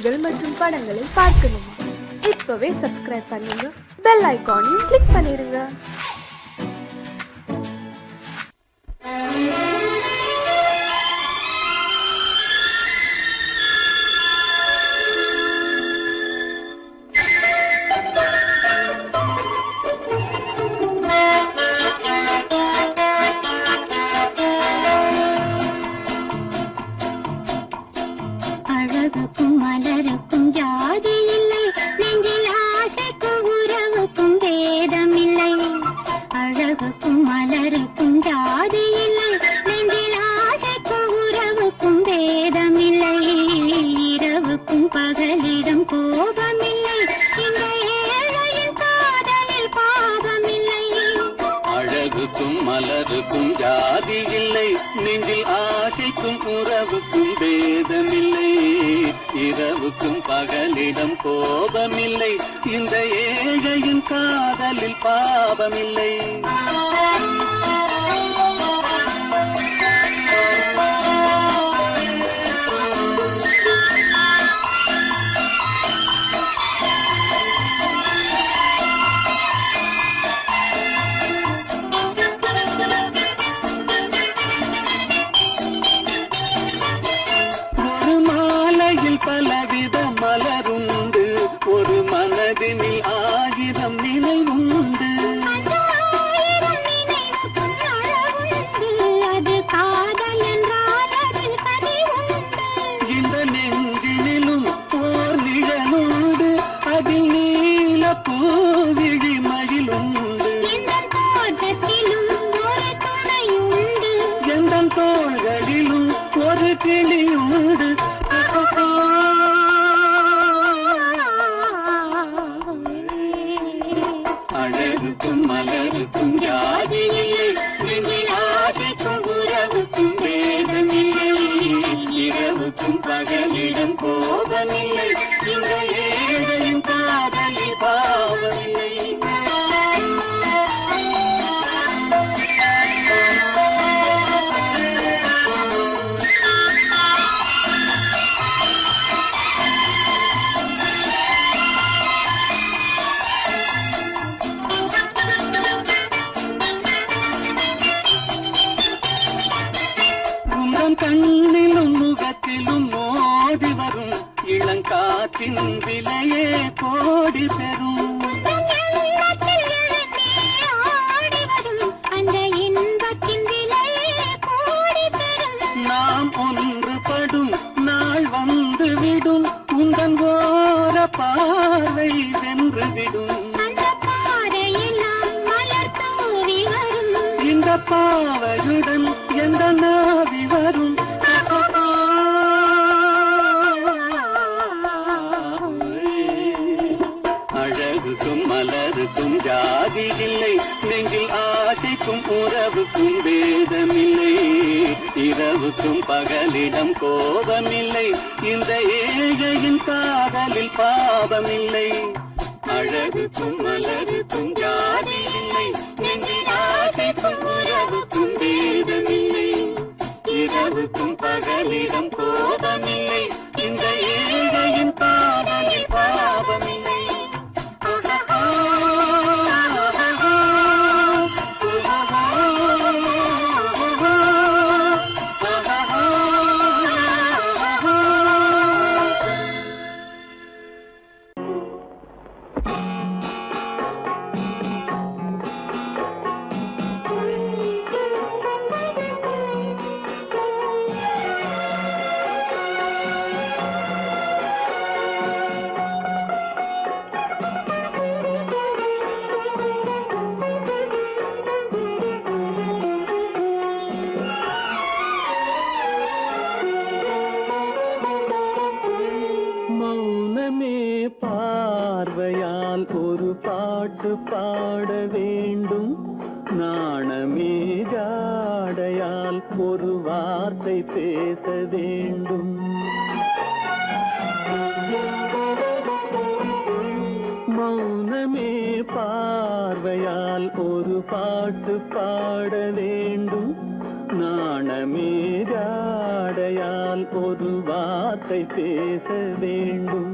பாடல்கள் மற்றும் படங்களை பார்க்கணுமா? இப்பவே சப்ஸ்கிரைப் பண்ணுங்க, பெல் ஐகானையும் கிளிக் பண்ணிருங்க. மலருக்கும் ஜாதி இல்லை, நெஞ்சில் ஆசைக்கும் உறவுக்கும் பேதமில்லை. இரவுக்கும் பகலிடம் கோபமில்லை, இந்த ஏழையின் காதலில் பாவமில்லை. பலவித மலருண்டு, ஒரு மனதினில் 1000 நினைவுண்டு. இந்த நெஞ்சினிலும் ஓர் நிழலுண்டு, அதில் நீல பூவிழி மகிழுண்டு. எந்த தோள்களிலும் ஒரு கிளியுண்டு. அழகுக்கும் மலருக்கும் ஜாதி இல்லை, நெஞ்சில் ஆசைக்கும் உறவுக்கும் பேதமில்லை. இரவுக்கும் பகலிடம் கோபமில்லை, இந்த ஏழையின் காதலில் பாவமில்லை. கண்ணிலும் முகத்திலும் மோதி வரும் இளங்காற்றின் விலையே கோடி பெறும். நாம் ஒன்றுபடும் நாள் வந்து விடும், உங்கள் ஓர பார்வை சென்றுவிடும். இந்த பாவையுடன் எந்த நாவி வரும். அழகுக்கும் மலருக்கும் ஜாதி இல்லை, நெஞ்சில் ஆசைக்கும் உறவுக்கும் பேதமில்லை. இரவுக்கும் பகலிடம் கோபமில்லை, இந்த ஏழையின் காதலில் பாவமில்லை. அழகுக்கும் மலருக்கும் ஜாதி இல்லை, நெஞ்சில் ஆசைக்கும் உறவுக்கும் பேதமில்லை. இரவுக்கும் பகலிடம் கோபமில்லை, இந்த ஏழையின் காதலில் பாவமில்லை. பார்வையால் ஒரு பாட்டு பாட வேண்டும், நாணமே ஜாடையால் ஒரு வார்த்தை பேச வேண்டும். மௌனமே பார்வையால் ஒரு பாட்டு பாட வேண்டும், நாணமே ஜாடையால் ஒரு வார்த்தை வார்த்தை பேச வேண்டும்.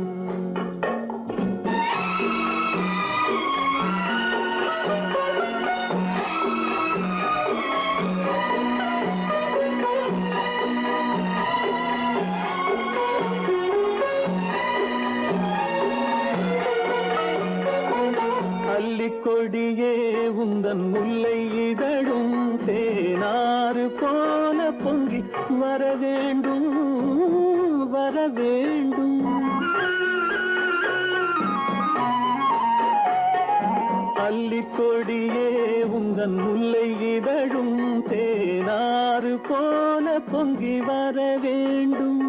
கொடியே உந்தன் முல்லை இதழும் தேனாறு போல பொங்கி வர வேண்டும் வர வேண்டும். அல்லிக்கொடியே உந்தன் முல்லை இதழும் தேனாறு போல பொங்கி வர வேண்டும்.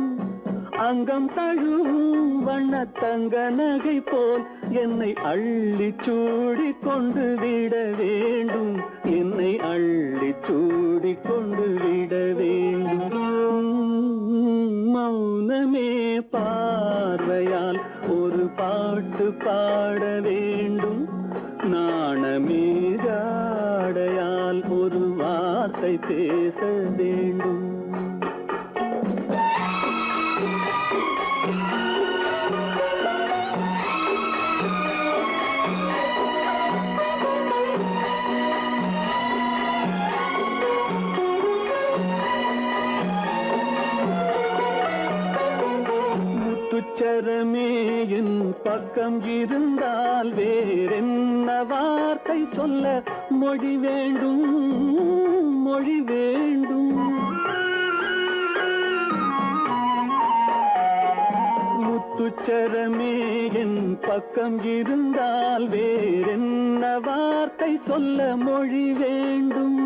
அங்கம் தழுவும் வண்ணத்தங்க நகை போல் என்னை அள்ளி சூடி கொண்டு விட வேண்டும். என்னை அள்ளி சூடி கொண்டு விட வேண்டும். மௌனமே பார்வையால் ஒரு பாட்டு பாட வேண்டும். நாணமே ஜாடையால் ஒரு வார்த்தை பேச வேண்டும். முத்துச்சரமே என் பக்கம் இருந்தால் வேறென்ன வார்த்தை சொல்ல மொழி வேண்டும் மொழி வேண்டும். முத்துச்சரமே என் பக்கம் இருந்தால் வேறென்ன வார்த்தை சொல்ல மொழி வேண்டும்.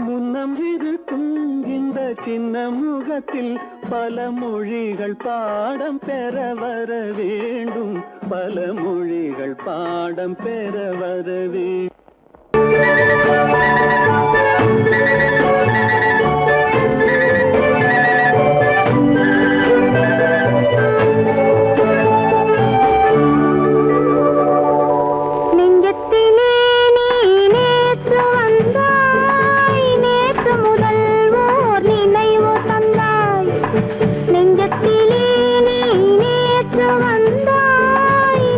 முன்னம் இருக்கும் இந்த சின்ன முகத்தில் பல மொழிகள் பாடம் பெற வர வேண்டும். பல மொழிகள் பாடம் பெற வர வேண்டும்.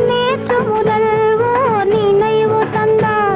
நேற்று முதல் ஓர் நினைவு தந்தாய்.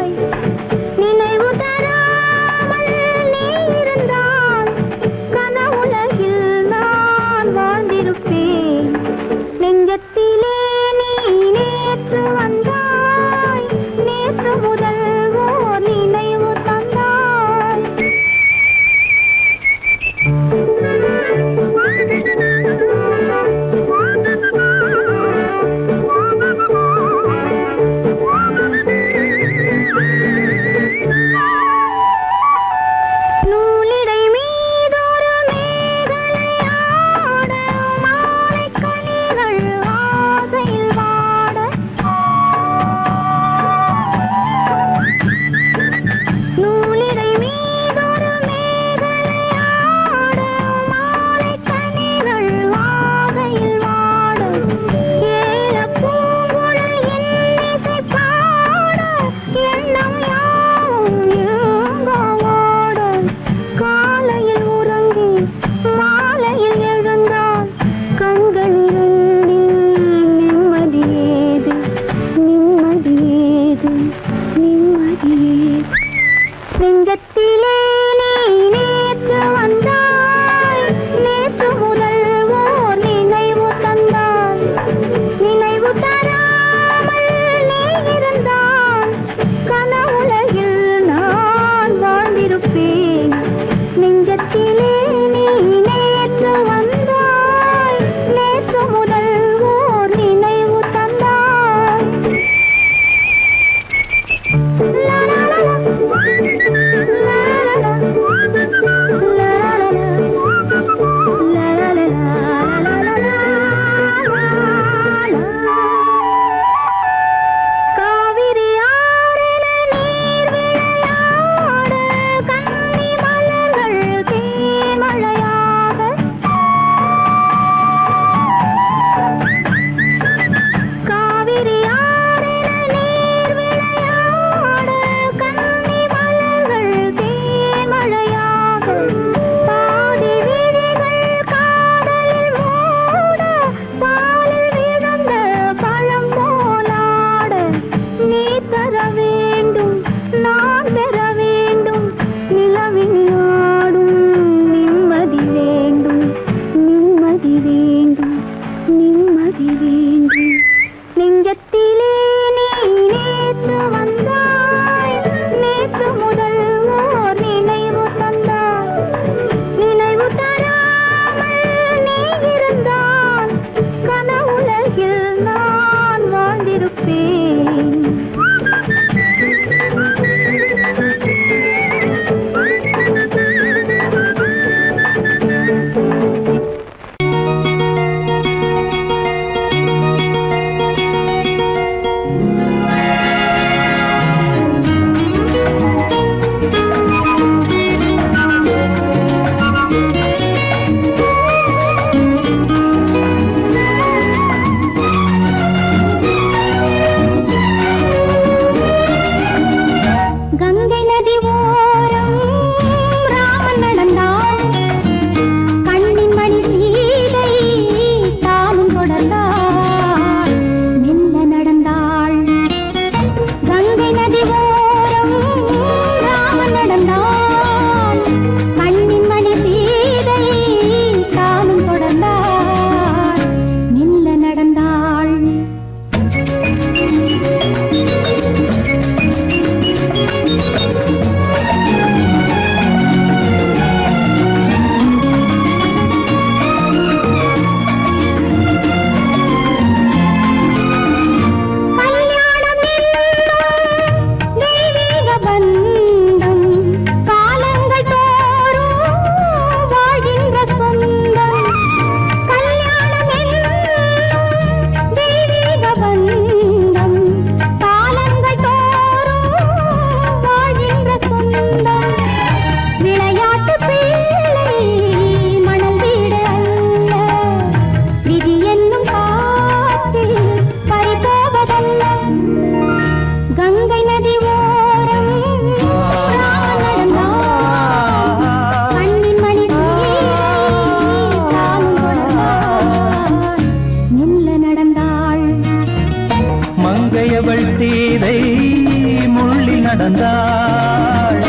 நடந்தாள்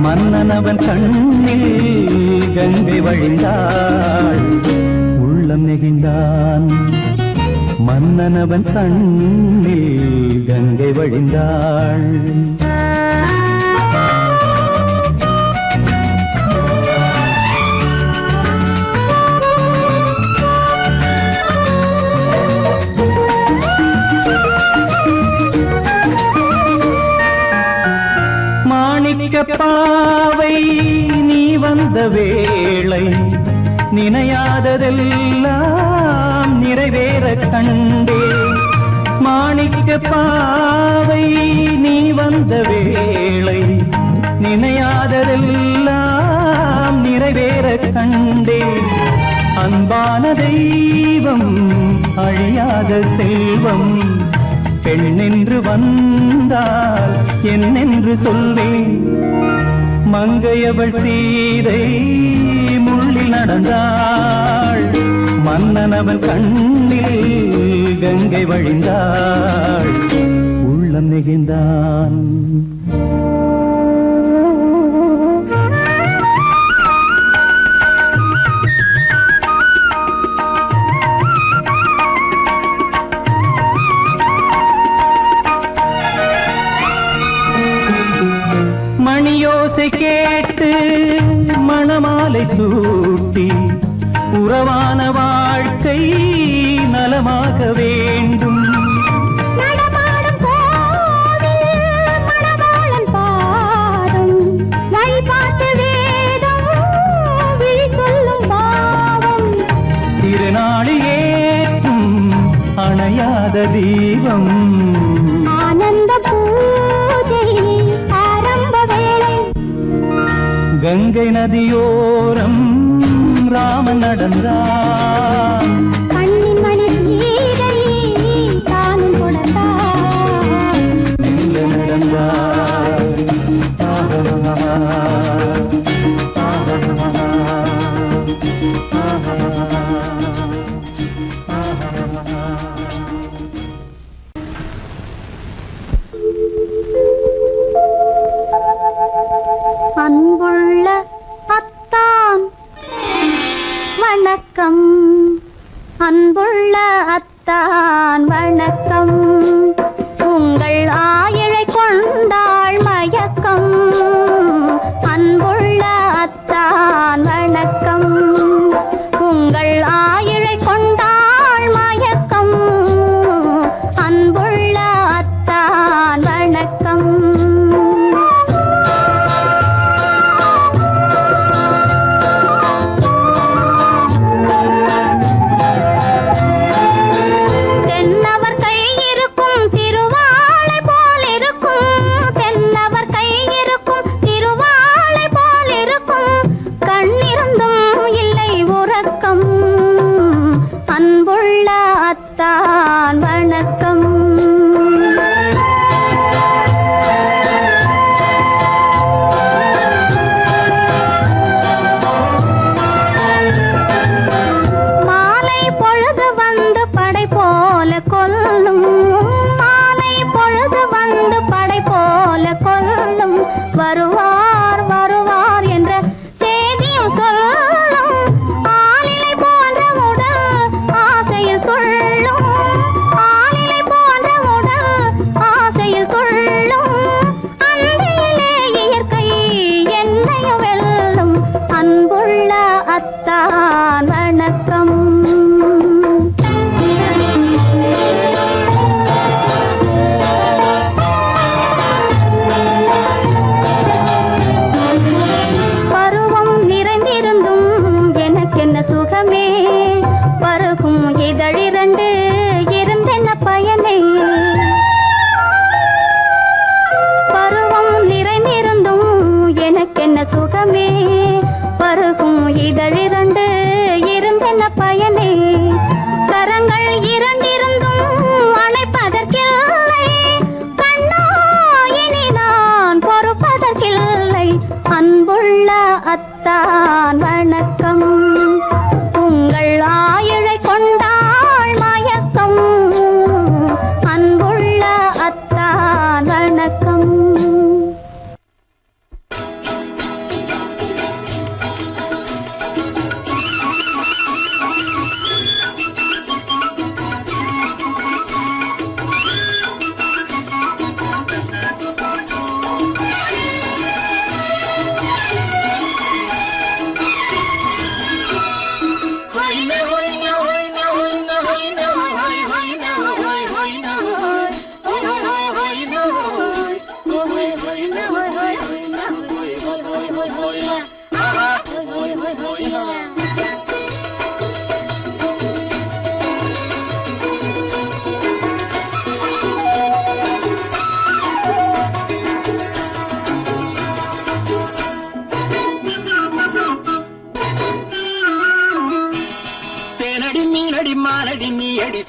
மன்னன் அவன் கண்ணில் கங்கை வழிந்தாள் உள்ளம் நெகிழ்ந்தான் மன்னன் அவன் கண்ணில் கங்கை வழிந்தாள் பாவை நீ வந்த வேளை நினையாததெல்லாம் நிறைவேற கண்டே மாணிக்க பாவை நீ வந்த வேளை நினையாததெல்லாம் நிறைவேற கண்டே அன்பான தெய்வம் அழியாத செல்வம் பெண்ணென்று வந்தால் என்னென்று சொல்வேன் மங்கையவள் சீதை முள்ளில் நடந்தாள் மன்னனவன் கண்ணில் கங்கை வழிந்தாள் உள்ளம் நெகிழ்ந்தான் மணியோசை கேட்டு மணமாலை சூட்டி உறவான வாழ்க்கை நலமாக வேண்டும் நடமாடும் கோவில் மணவாளன் பாதம் வழிபாட்டு வேதம் விழி சொல்லும் பாவம் திருநாளில் ஏற்றும் அணையாத தீபம் ஆனந்த பூஜை ஆரம்ப வேளை கங்கை நதியோரம் ராமன் நடந்தான் கண்ணின் மணி சீதை தானும் கொடுத்தான் எங்க நடந்தான் அன்புள்ள அத்தான் வணக்கம் அன்புள்ள அத்தான் வணக்கம் உங்கள் ஆயிழை கொண்டாள் மயக்கம் அன்புள்ள அத்தான் வணக்கம் உங்கள் ஆயிழை கொண்டாள் மயக்கம் அன்புள்ள அத்தான் வணக்கம் தென்னவர் கை இருக்கும்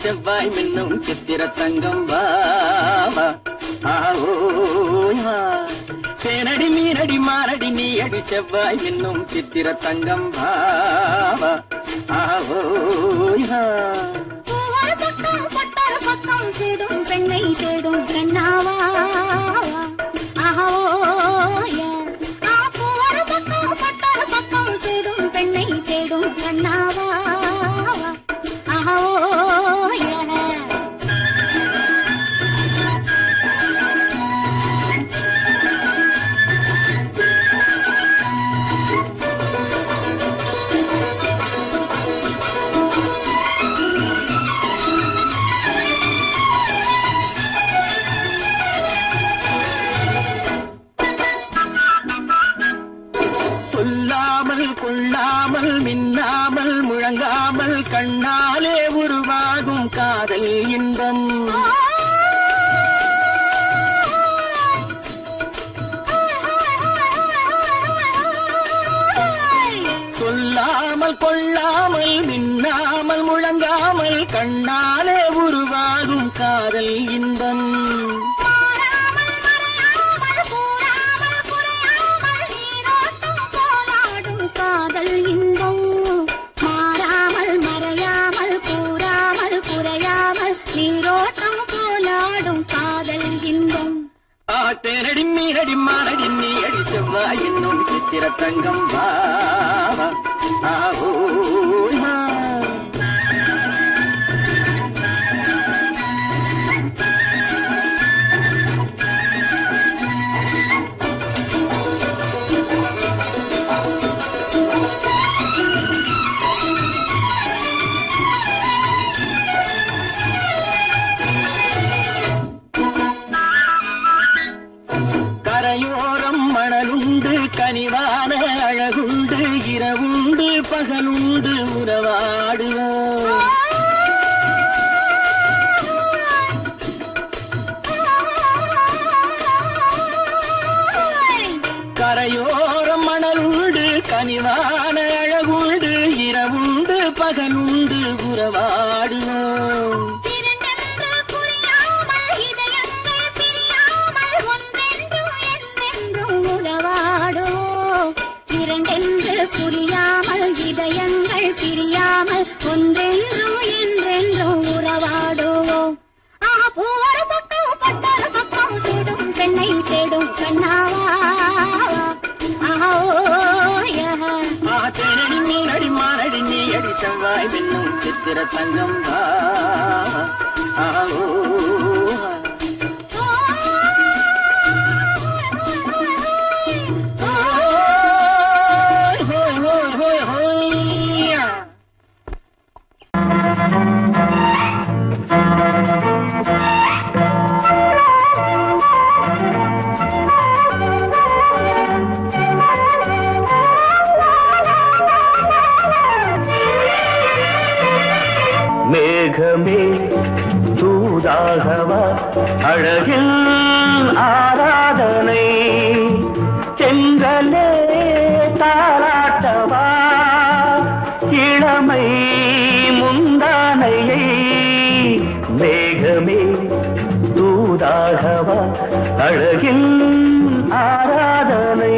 செவ்வாய் மின்னும் சித்திர தங்கம் வாவா ஆவோயா தேனடி மீனடி மாரடி நீ அடி செவ்வாய் மின்னும் சித்திர தங்கம் வாவா ஆவோயா ஒரு பக்கம் பட்டொரு பக்கம் தேடும் பெண்ணை தேடும் பெண்ணாவா ஆஹோய ஒரு பக்கம் பட்டொரு பக்கம் தேடும் பெண்ணை தேடும் பெண்ணாவா ஆஹோய சொல்லாமல் கொள்ளாமல் மின்னாமல் முழங்காமல் கண்ணாலே உருவாகும் காதல் இன்பம் சொல்லாமல் கொள்ளாமல் மின்னாமல் முழங்காமல் கண்ணாலே உருவாகும் காதல் இன்பம் காதல் இன்பம் மாறாமல் மறையாமல் கூறாமல் குறையாமல் நீரோட்டம் போலாடும் காதல் இன்பம் தேனடி மீனடி மானடி நீ அடி செவ்வாய் என்னும் சித்திர தங்கம் வாவா ஆவோயா கரையோரம் மணலுண்டு கனிவான அழகுண்டு இரவுண்டு பகலுண்டு உறவாடுவோம் கரையோரம் மணலுண்டு கனிவான அழகுண்டு இரவுண்டு பகலுண்டு உறவாடுவோம் இரண்டென்று புரியாமல் இதயங்கள் பிரியாமல் ஒன்றென்றும் என்றென்றும் உறவாடுவோம் ஒரு பக்கம் பட்டொரு பக்கம் தேடும் பெண்ணை தேடும் கண்ணாவா தேனடி மீனடி மானடி நீ அடி செவ்வாய் மின்னும் சித்திர தங்கம் வாவா ஆவோயா மேகமே தூதாகவா அழகில் ஆராதனை செங்கலே தாராட்டவா இளமை முந்தானையை மேகமே தூதாகவா அழகில் ஆராதனை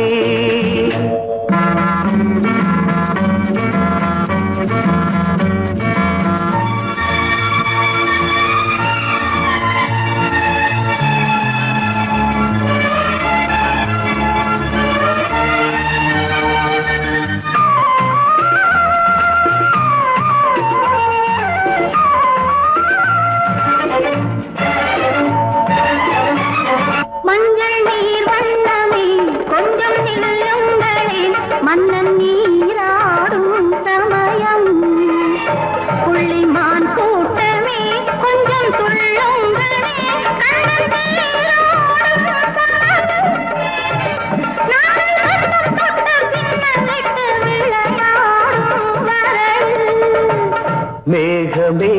மேகமே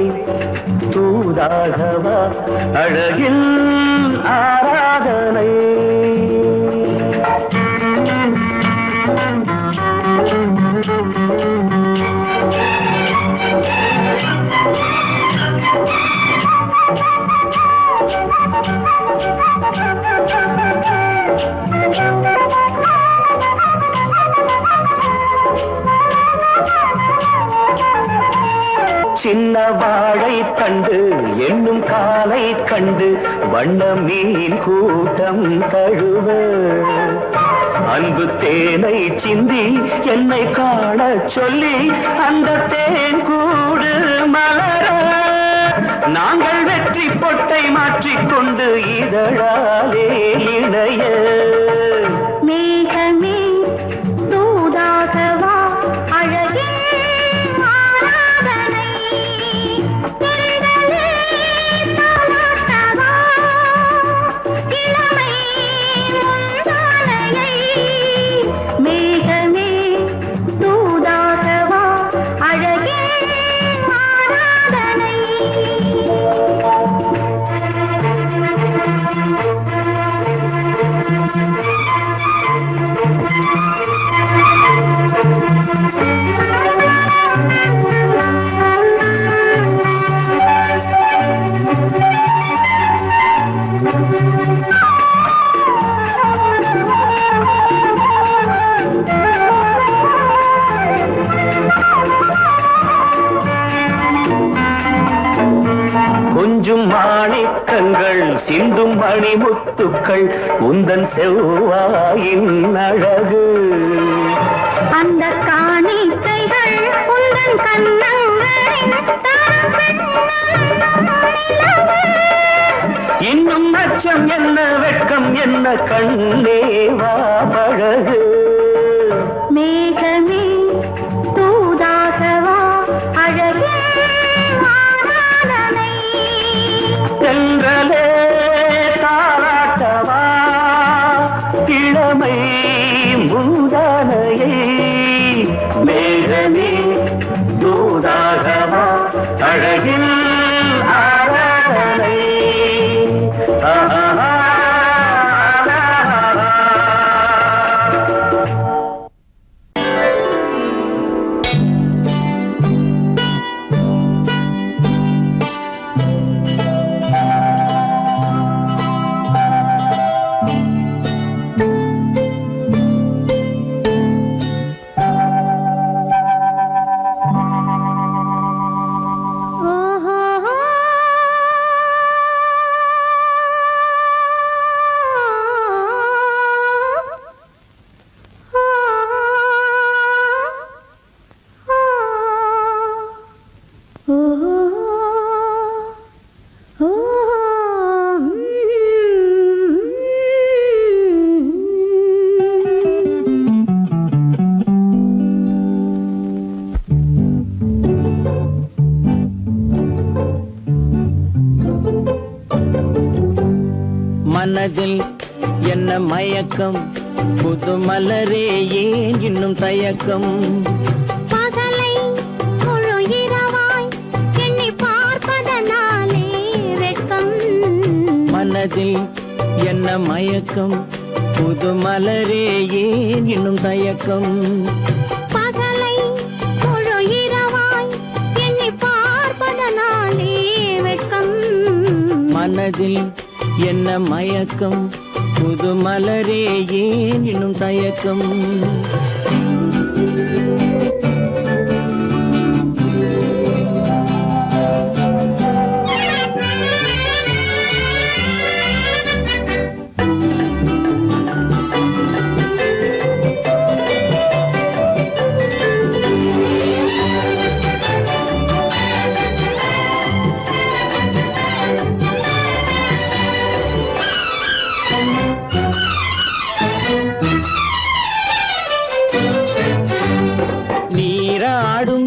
தூதாகவா அழகில் ஆராதனை என்னும் காலை கண்டு வண்ண மீன் கூட்டம் தழுவ அன்பு தேனை சிந்தி என்னை காண சொல்லி அந்த தேன் கூடு மலர நாங்கள் வெற்றி பொட்டை மாற்றிக்கொண்டு இதழாலே இணைய மேகமே தூதாகவா அழகே ஆராதனை தென்றலே தாலாட்டவா இளமை முந்தானையை மேகமே தூதாகவா அழகே ஆராதனை கொஞ்சும் மாணிக்கங்கள் சிந்தும் மணிமுத்துக்கள் உந்தன் செவ்வாயின் அழகு அந்த காணிக்கைகள் உந்தன் கண்ணங்களின் இன்னும் அச்சம் என்ன வெட்கம் என்ன கண்ணேவா பழகு மேகமே தூதாகவா அழகே ஆராதனை சென்றலே தாராட்டவா இளமை முந்தானையை மேகமே தூதாகவா அழகில் ஆராதனை மனதில் என்ன மயக்கம் புது மலரே ஏன் இன்னும் தயக்கம் பகலை முழு இரவாய் எண்ணி பார்ப்பதனாலே வெட்கம் மனதில் என்ன மயக்கம் புது மலரே ஏன் இன்னும் தயக்கம் பகலை முழு இரவாய் எண்ணி பார்ப்பதனாலே வெட்கம் மனதில் என்ன மயக்கம் புது மலரே ஏன் இன்னும் தயக்கம்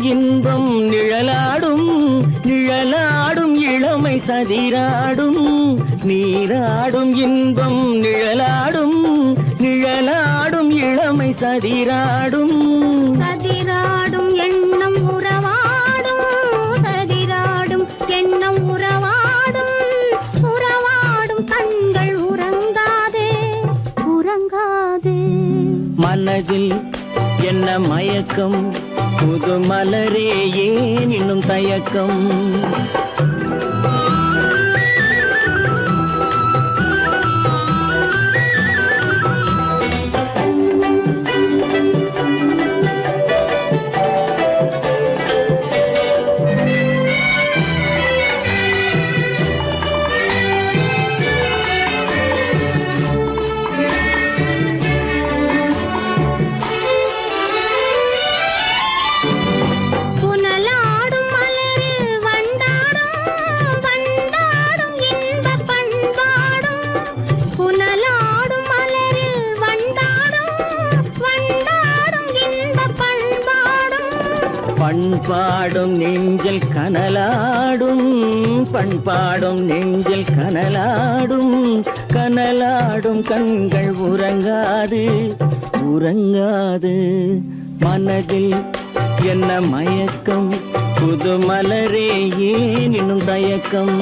இன்பம் நிழலாடும் நிழலாடும் இளமை சதிராடும் நீராடும் இன்பம் நிழலாடும் நிழலாடும் இளமை சதிராடும் சதிராடும் எண்ணம் உறவாடும் சதிராடும் எண்ணம் உறவாடும் உறவாடும் கண்கள் உறங்காதே உறங்காதே மனதில் என்ன மயக்கம் புது மலரே ஏன் இன்னும் தயக்கம் பண்பாடும் நெஞ்சில் கனலாடும் பண்பாடும் நெஞ்சில் கனலாடும் கனலாடும் கண்கள் உறங்காது உறங்காது மனதில் என்ன மயக்கம் புது மலரே ஏன் இன்னும் தயக்கம்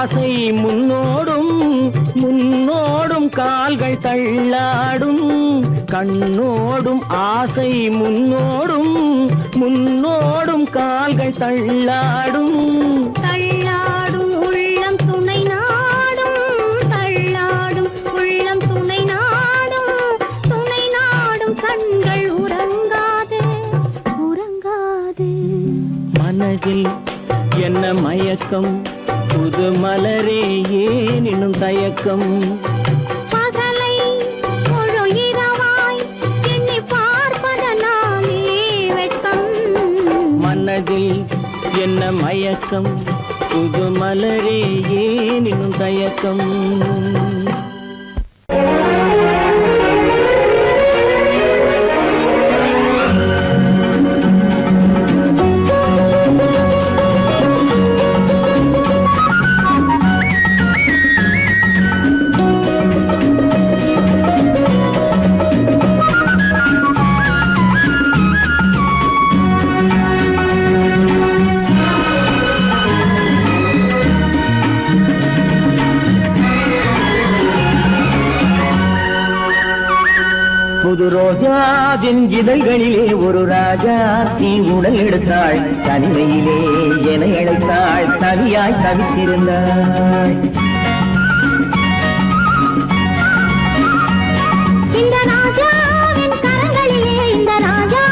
ஆசை முன்னோடும் முன்னோடும் கால்கள் தள்ளாடும் கண்ணோடும் ஆசை முன்னோடும் முன்னோடும் கால்கள் தள்ளாடும் தள்ளாடும் உள்ளம் துணை நாடும் தள்ளாடும் உள்ளம் துணை நாடும் கண்கள் உறங்காது உறங்காது மனதில் என்ன மயக்கம் புது மலரே ஏன் இன்னும் தயக்கம் பகலை முழு இரவாய் எண்ணி பார்ப்பதனாலே வெட்கம் மனதில் என்ன மயக்கம் புது மலரே ஏன் இன்னும் தயக்கம் புது ரோஜாவின் இதழ்களிலே ஒரு ராஜா தீ உடல் எடுத்தாள் தனிமையிலே என அழைத்தாள் தனியாய் தவித்திருந்தாள் இந்த ராஜாவின் கரங்களிலே இந்த ராஜா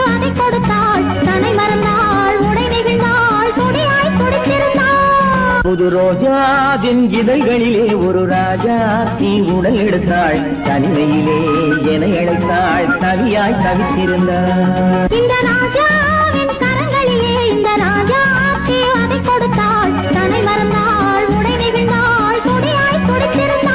அதை கொடுத்தாள் தன்னை மறந்தாள் உடை நெகிழ்ந்தாள் கொடியாய் கொடுத்திருந்தாள் புது ரோஜாவின் இதழ்களிலே ஒரு ராஜா தீ உடல் எடுத்தாள் தனிமையிலே என அழைத்தாள் தனியாய் தவித்திருந்தாள் இந்த ராஜாவின் கரங்களிலே இந்த ராஜா அதை கொடுத்தாள் தன்னை மறந்தாள் உடை நெகிழ்ந்தாள் கொடியாய் கொடுத்திருந்தாள்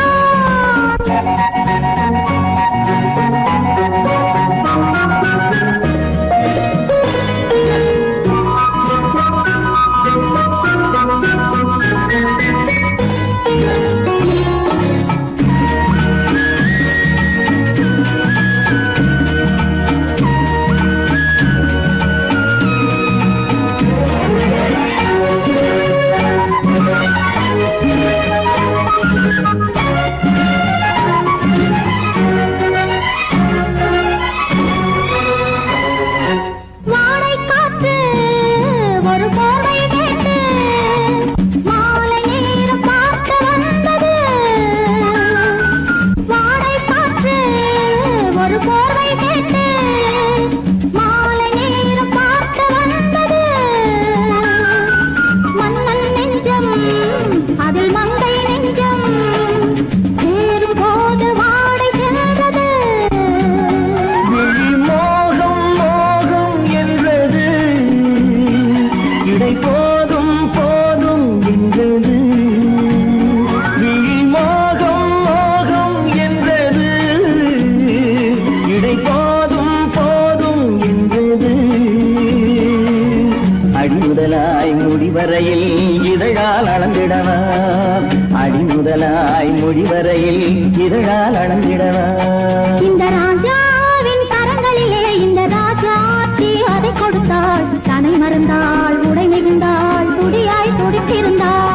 வரையில் இதழால் அளந்திடவா அடிமுதலாய் மொழி வரையில் இதழால் அளந்திடவா இந்த ராஜாவின் கரங்களிலே இந்த ராஜாச்சி அதை கொடுத்தாள் தன்னை மறந்தாள் உடை நெகிழ்ந்தாள் துடியாய் துடித்திருந்தாள்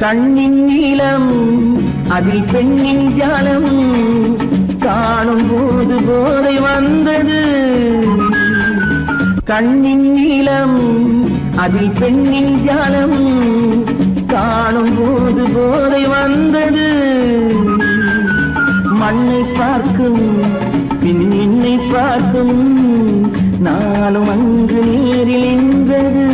கண்ணின் நீளம் அதில் பெண்ணின் ஜாலம் காணும் போது போதை வந்தது. கண்ணின் நீளம் அதில் பெண்ணின் ஜாலம் காணும் போது போதை வந்தது. மண்ணை பார்க்கும் பின் என்னை பார்க்கும் நாளும் அங்கு நேரில் என்பது.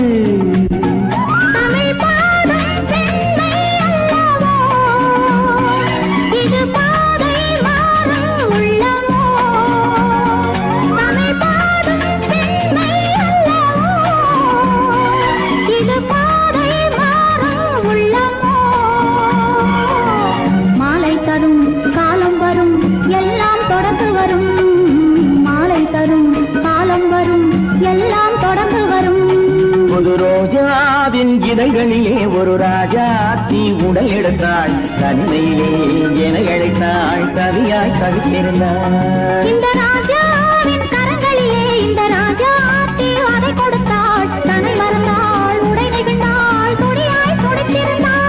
இதழ்களிலே ஒரு ராஜாத்தி உடல் எடுத்தாள். தனிமையிலே என அழைத்தாள். கவியாய் கவித்திருந்தாள். இந்த ராஜாவின் கரங்களிலே இந்த ராஜாத்தி அதை கொடுத்தாள். தன்னை மறந்தாள். உடை நெகிழ்ந்தாள். துணியாய் துடித்திருந்தாள்.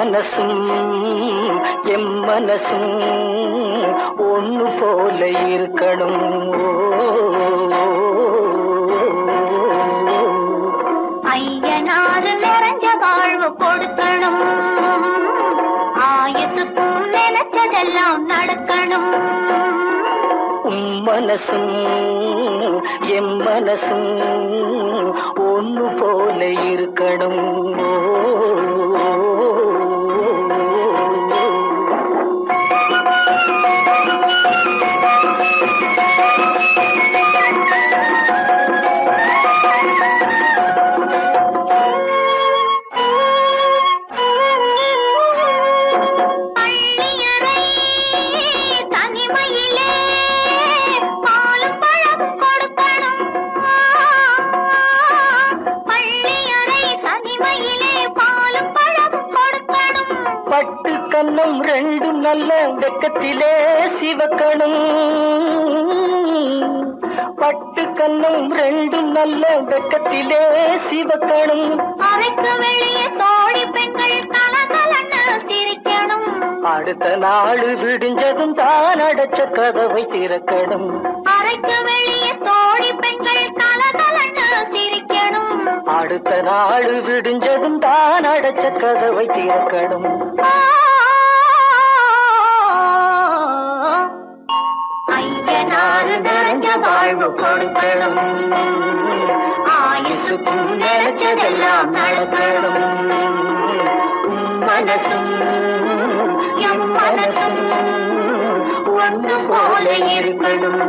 மனசும் எம் மனசும் ஒன்று போல இருக்கணும். ஐயனாறு நிறைஞ்ச வாழ்வு கொடுக்கணும். ஆயுசுக்கும் நினைச்சதெல்லாம் நடக்கணும். மனசும் எம் மனசும் ஒன்று போல இருக்கணும். கண்ணம் ரெண்டும் நல்ல வெக்கத்திலே சிவக்கணும். பட்டு கண்ணம் ரெண்டும் நல்ல வெக்கத்திலே சிவக்கணும். அறைக்கு வெளியே தோழி பெண்கள் கலகலன்னு சிரிக்கணும். அடுத்த நாள் விடிஞ்சதும் தான் அடைச்ச கதவை திறக்கணும். அறைக்கு வெளியே தோழி பெண்கள் கலகலன்னு சிரிக்கணும். அடுத்த நாள் விடிஞ்சதும் தான் அடைச்ச கதவை திறக்கணும். ஐயனாறு நிறைஞ்ச வாழ்வு கொடுக்கணும். ஆயுசுக்கும் நினைச்சதெல்லாம் நடக்கணும். மனசும் எம் மனசும் ஒன்று போல இருக்கணும்.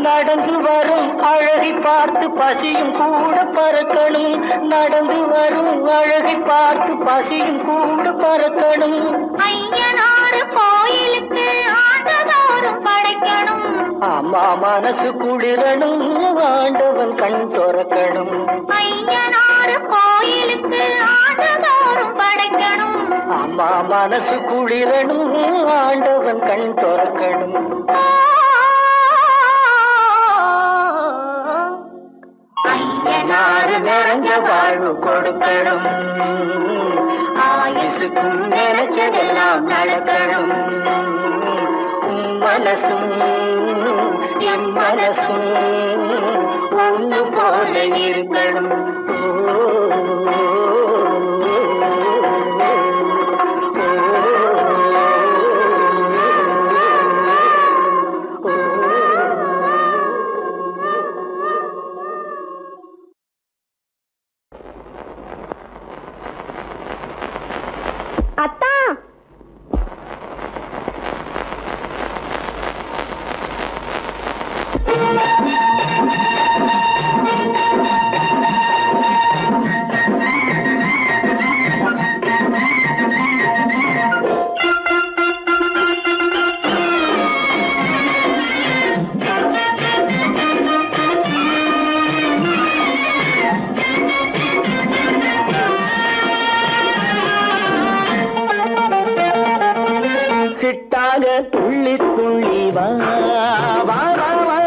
நடந்து வரும் அழகை பார்த்து பசியும் கூட பறக்கணும். நடந்து வரும் அழகை பார்த்து பசியும் கூட பறக்கணும். ஐயனாறு கோயிலுக்கு ஆண்டதோறும் படைக்கணும். அம்மா மனசு குளிரணும். ஆண்டவன் கண் துறக்கணும். ஐயனாறு கோயிலுக்கு ஆண்டதோறும் படைக்கணும். அம்மா மனசு குளிரணும். ஆண்டவன் கண் துறக்கணும். ஐயனாறு நிறைஞ்ச வாழ்வு கொடுக்கணும். ஆயுசுக்கும் நினைச்சதெல்லாம் நடக்கணும். மனசும் எம் மனசும் ஒன்று போல இருக்கணும். ஓ சிட்டாக துள்ளி துள்ளி வா வா வா வா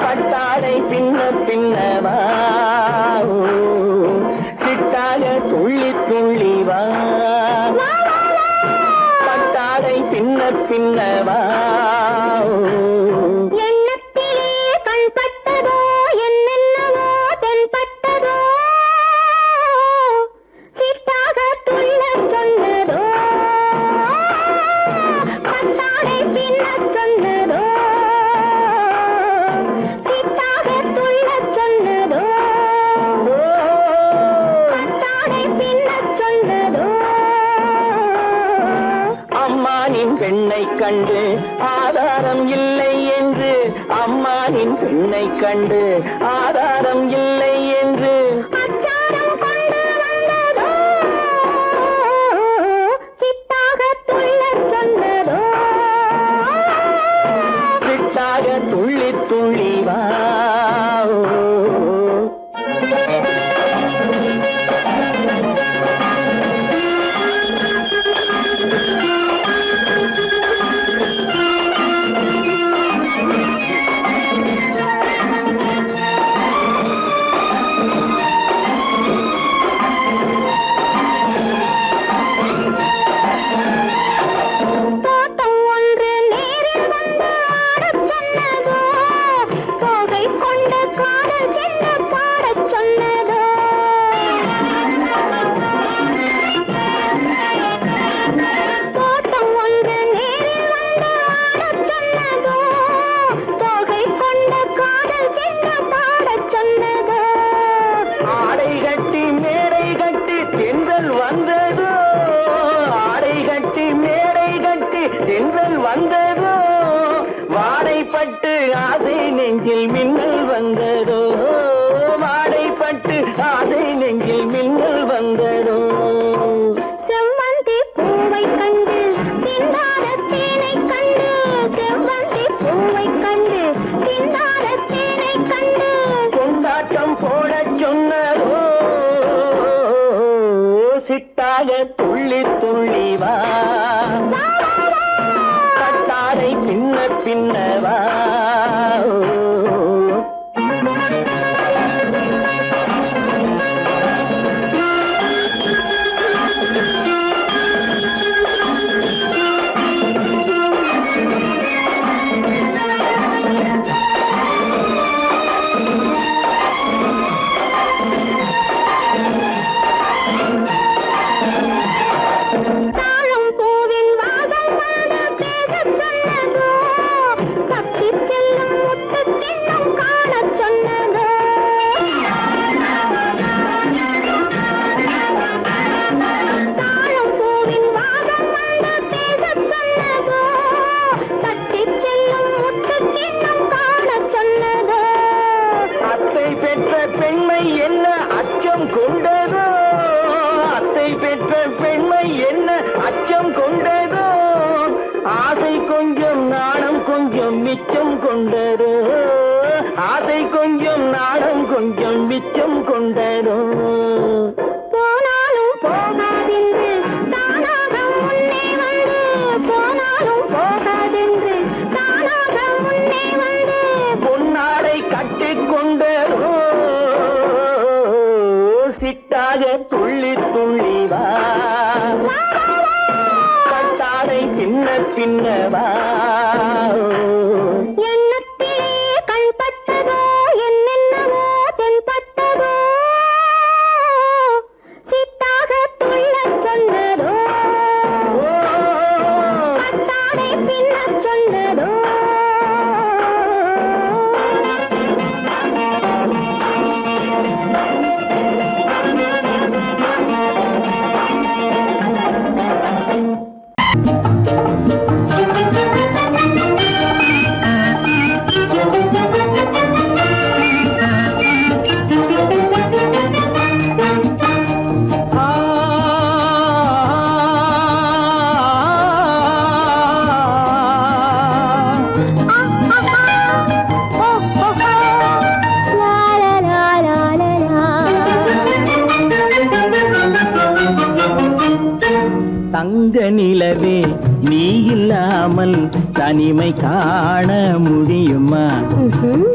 பட்டாடை பின்ன பின்னவா சிட்டாக துள்ளி துள்ளி வா பட்டாடை பின்ன பின்னவா எண்ணத்திலே கண்பட்டதோ என்னென்னவோ தென்பட்டதோ சிட்டாக துள்ள சொன்னதோ பட்டாடை பின்ன சொன்னதோ சிட்டாக துள்ள சொன்னதோ பட்டாடை பின்ன சொன்னதோ அம்மானின் பெண்ணை கண்டு ஆதாரம் இல்லை என்று அம்மானின் பெண்ணை கண்டு ஆதாரம் இல்லை என்று அச்சாரம் கொண்டு வந்ததோ சிட்டாக துள்ள சொன்னதோ சிட்டாக துள்ளி துள்ளி வா தோட்டம் ஒன்று நேரில் வந்து ஆடச் சொன்னதோ தோகை கொண்ட காதல் என்ன பாடச் சொன்னதோ தோட்டம் ஒன்று நேரில் வந்து ஆடச் சொன்னதோ தோகை கொண்ட காதல் என்ன பாடச் சொன்னதோ ஆடை கட்டி மேடை கட்டி தென்றல் வந்ததோ ஆடை கட்டி மேடை கட்டி தென்றல் வந்ததோ வாடைப்பட்டு ஆசை நெஞ்சில் மின்னல் வந்ததோ வாடைப்பட்டு ஆசை நெஞ்சில் மின்னல் வந்ததோ செவ்வந்தி பூவை கண்டு திண்டாட தேனை கண்டு செவ்வந்தி பூவை கண்டு திண்டாட தேனை கண்டு கொண்டாட்டம் போடச் சொன்னதோ சிட்டாக துள்ளி துள்ளி வா கட்டாரை பின்ன பின்னவா தாழம் பூவின் வாசம் வந்து பேசச் சொன்னதோ தப்பிச் செல்லும் முத்துக் கிண்ணம் காணச் சொன்னதோ தாழம் பூவின் வாசம் வந்து பேசச் சொன்னதோ தப்பிச் செல்லும் முத்துக் கிண்ணம் காணச் சொன்னதோ அத்தை பெற்ற பெண்மை என்ன அச்சம் கொண்டதோ அத்தை பெற்ற பெண்மை என்ன அச்சம் கொண்டதோ ஆசை கொஞ்சம் நாணம் கொஞ்சம் மிச்சம் கொண்டதோ ஆசை கொஞ்சம் நாணம் கொஞ்சம் மிச்சம் கொண்டதோ போனாலும் போகாதென்று தானாக முன்னே வந்து போனாலும் போகாதென்று தானாக முன்னே வந்து பொன்னாடை கட்டிக்கொண்டதோ சிட்டாக துள்ளி துள்ளி வா கட்டாடை பின்ன பின்னவா எண்ணத்திலே கண்பட்டதோ என்னென்னவோ தென்பட்டதோ சிட்டாக துள்ளச் சொன்னதோ பட்டாடை பின்னச் சொன்னதோ தங்க நிலவே நீ இல்லாமல் தனிமை காண முடியுமா?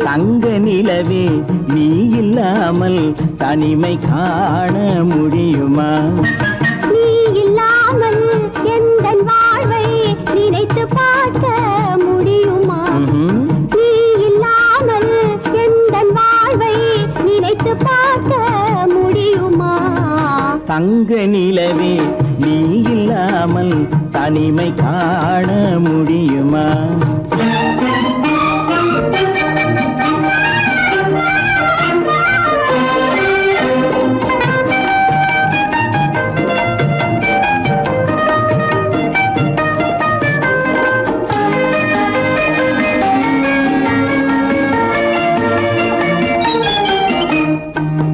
தங்க நிலவே நீ இல்லாமல் தனிமை காண முடியுமா? நீ இல்லாமல் எந்தன் வாழ்வை நினைத்து பார்க்க முடியுமா? நீ இல்லாமல் எந்தன் வாழ்வை நினைத்து பார்க்க முடியுமா? தங்க நிலவே நீ இல்லாமல் தனிமை காண முடியுமா?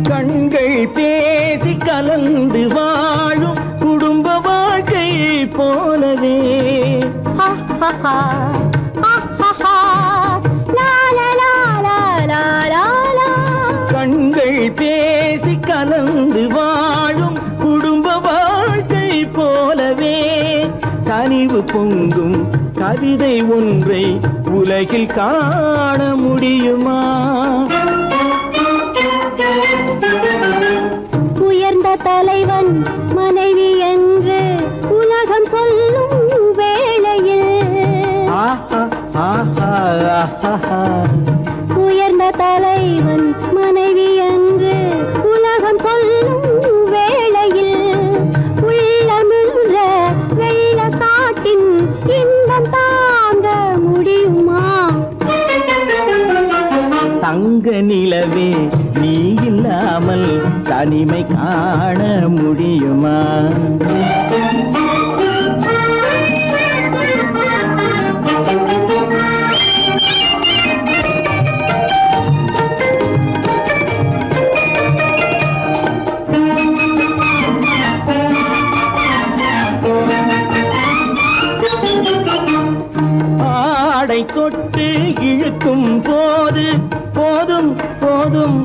கண்கள் பேசி கலந்து வாழும் குடும்ப வாழ்க்கை போலவே கண்கள் பேசி கலந்து வாழும் குடும்ப வாழ்க்கை போலவே கனிவு பொங்கும் கவிதை ஒன்றை உலகில் காண முடியுமா? உயர்ந்த தலைவன் மனைவி என்று உலகம் சொல்லும் வேளையில் உயர்ந்த தலைவன் மனைவி என்று உலகம் சொல்லும் வேளையில் உள்ளமிழ்ற வெள்ள காட்டின் இன்பம் தாங்க முடியுமா? தங்க நிலவே நீ இல்லாமல் தனிமை காண முடியுமா? ஆடை தொட்டு இழுக்கும் போது போதும் போதும்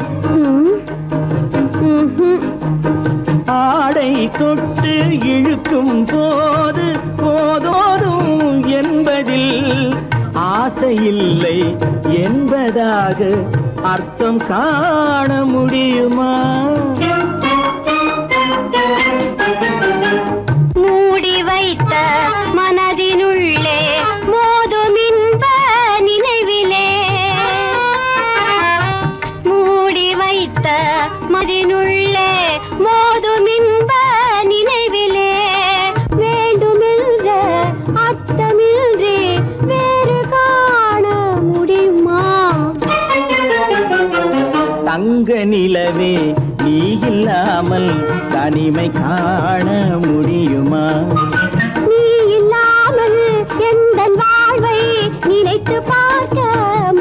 ஆடை தொட்டு இழுக்கும் போது போதோதும் என்பதில் ஆசையில்லை என்பதாக அர்த்தம் காண முடியுமா? மூடி வைத்த மனதினுள்ளே மோதும் இன்ப நினைவிலே மூடி வைத்த மனதினுள்ளே மோதும் இன்ப நினைவிலே வேண்டுமென்ற அர்த்தமின்றி வேறு காண முடியுமா? தங்க நிலவே நீ இல்லாமல் தனிமை காண முடியுமா? நீ இல்லாமல் எந்தன் வாழ்வை நினைத்து பார்க்க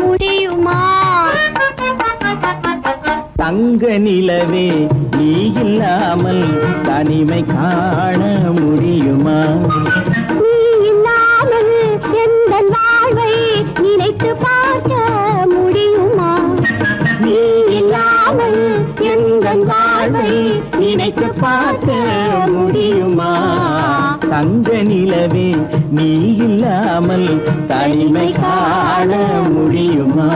முடியுமா? தங்க நிலவே நீ இல்லாமல் தனிமை காண முடியுமா? நீ இல்லாமல் எந்தன் வாழ்வை நினைத்து பார்க்க முடியுமா? நீ இல்லாமல் எந்தன் வாழ்வை நினைத்து பார்க்க முடியுமா? தங்க நிலவே நீ இல்லாமல் தனிமை காண முடியுமா?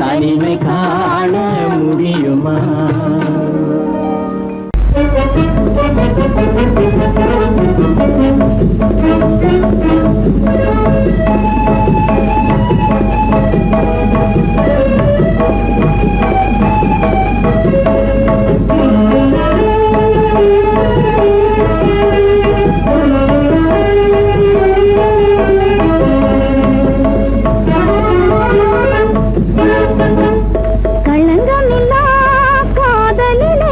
தனிமை காண முடியுமா? களங்கமில்லா காதலிலே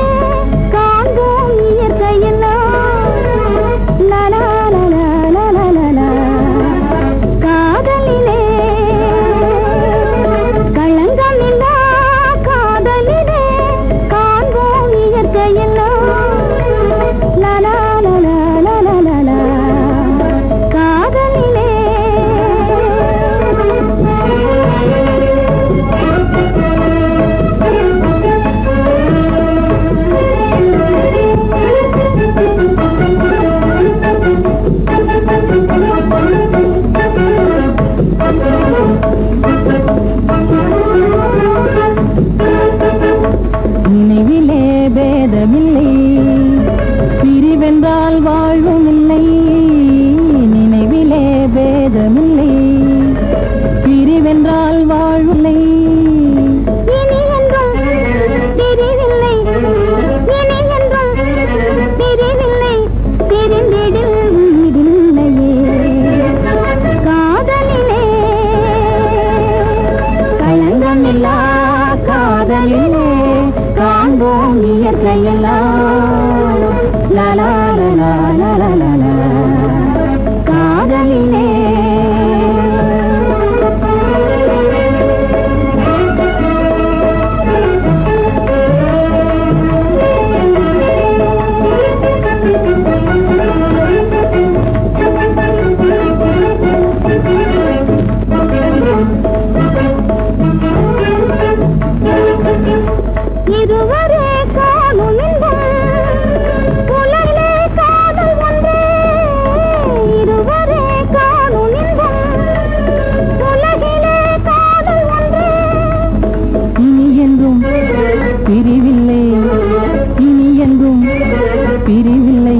பிரிவில்லை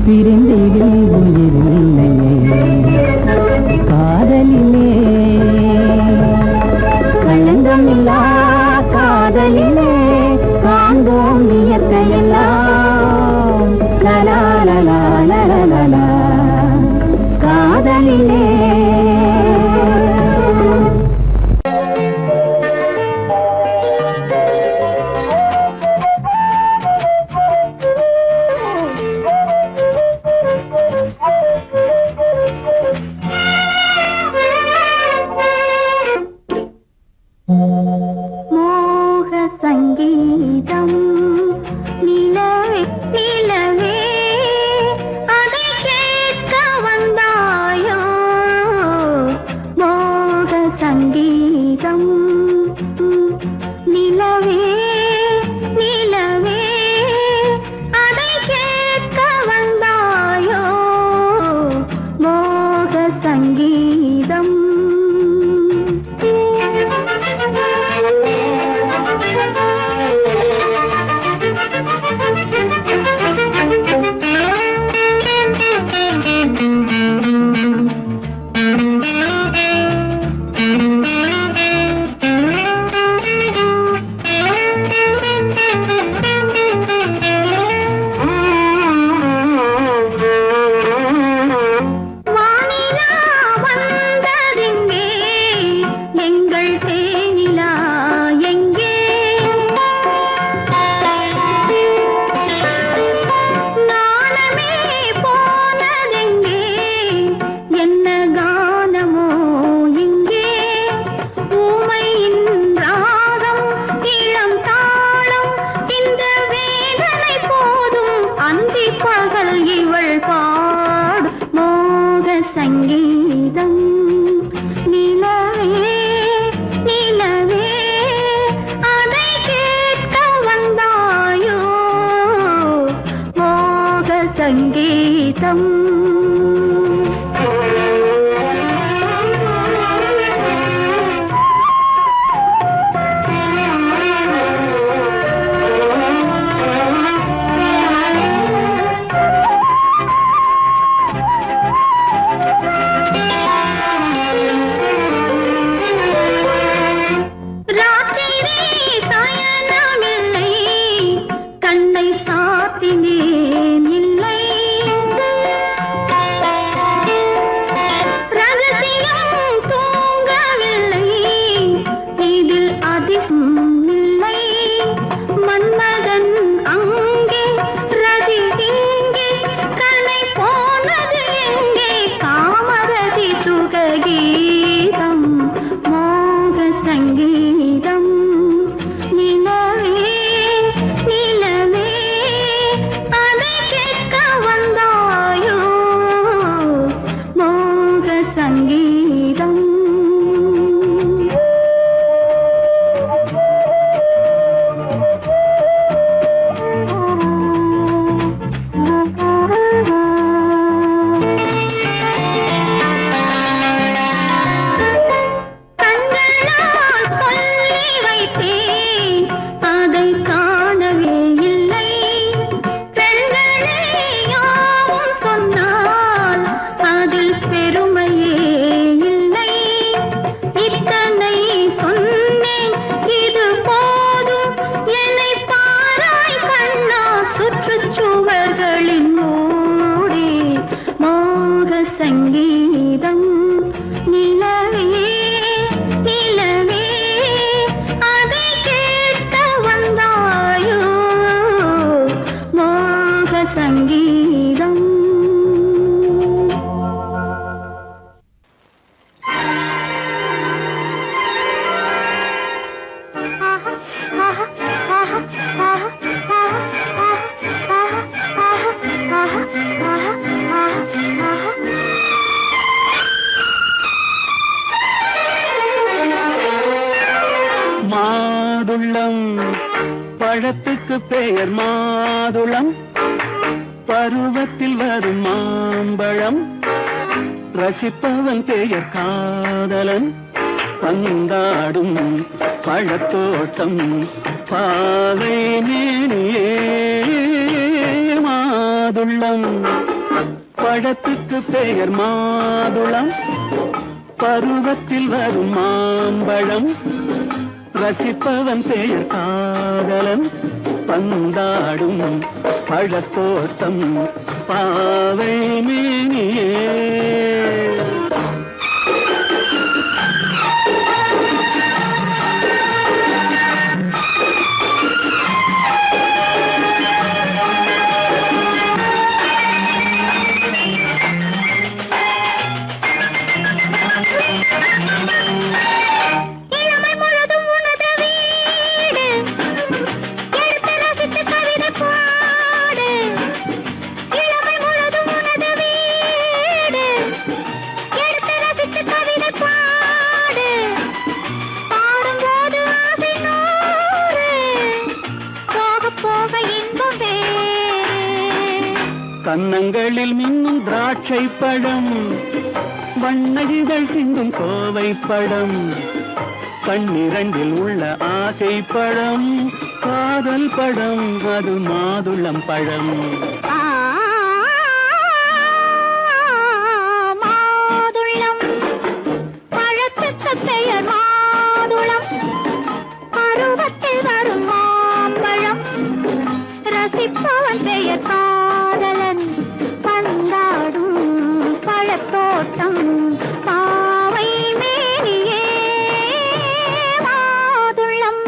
பிரிந்திடில் உயிரில்லையே காதலிலே களங்கமில்லா காதலிலே காண்போம் இயற்கையெல்லாம் லலா லலா லலா லலா காதலிலே சங்கீதம் மாதுளம் பழத்துக்கு பெயர் மாதுளம் பருவத்தில் வரும் மாம்பழம் ரசிப்பவன் பெயர் காதலன் பந்தாடும் பழத்தோட்டம் பாவை மேனியே மாதுளம் மாதுளம் பழத்துக்கு பெயர் மாதுளம் பருவத்தில் வரும் மாம்பழம் ரசிப்பவன் பெயர் காதலன் பந்தாடும் பழத்தோட்டம் பாவை மேனியே கன்னங்களில் மின்னும் திராட்சை பழம் வண்ணகிகள் சிந்தும் கோவை பழம் கண்ணிரண்டில் உள்ள ஆசை பழம் காதல் பழம் அது மாதுளம் பழம் மாதுளம் பழத்துக்கு பெயர் மாதுளம் பருவத்தில் வரும் மாம்பழம் ரசிப்பவன் பெயர் காதலன் பந்தாடும் பழத்தோட்டம் பாவை மேனியே மாதுளம்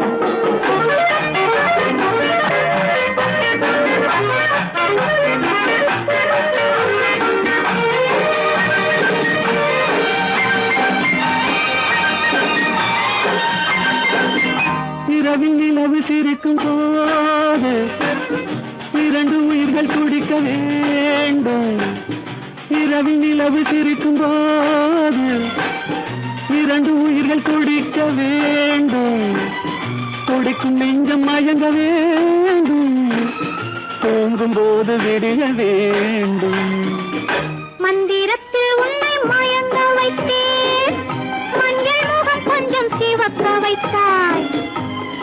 இரவில் நிலவு சிரிக்கும் போது இரண்டு உயிர்கள் துடிக்க வேண்டும் இரவில் நிலவு சிரிக்கும் போது இரண்டு உயிர்கள் துடிக்க வேண்டும் துடிக்கும் நெஞ்சம் மயங்க வேண்டும் தூங்கும் போது விடிய வேண்டும் மந்திரத்தில் உன்னை மயங்க வைத்தேன் மஞ்சள் முகம் கொஞ்சம் சிவக்க வைத்தாய்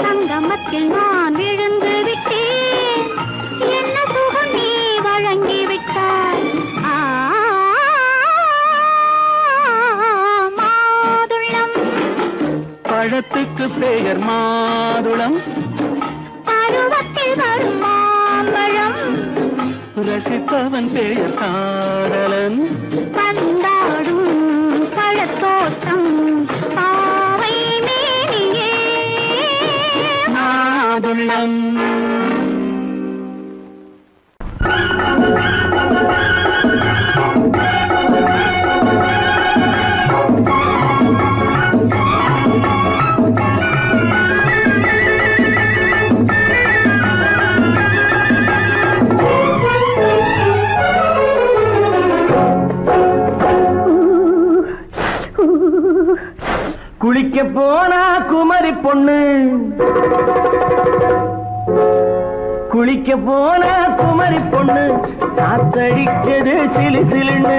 சங்கமத்தில் நான் விழுந்து விட்டேன் என்ன சுகம் நீ வழங்கி விட்டாய் மாதுளம் பழத்துக்கு பெயர் மாதுளம் பருவத்தில் வரும் மாம்பழம் ரசிப்பவன் பெயர் காதலன் பந்தாடும் பழத்தோட்டம் பாவை மேனியே மாதுளம் குளிக்க போனா குமரி பொண்ணு குளிக்க போனா குமரி பொண்ணு காத்தடிச்சது சிலு சிலுன்னு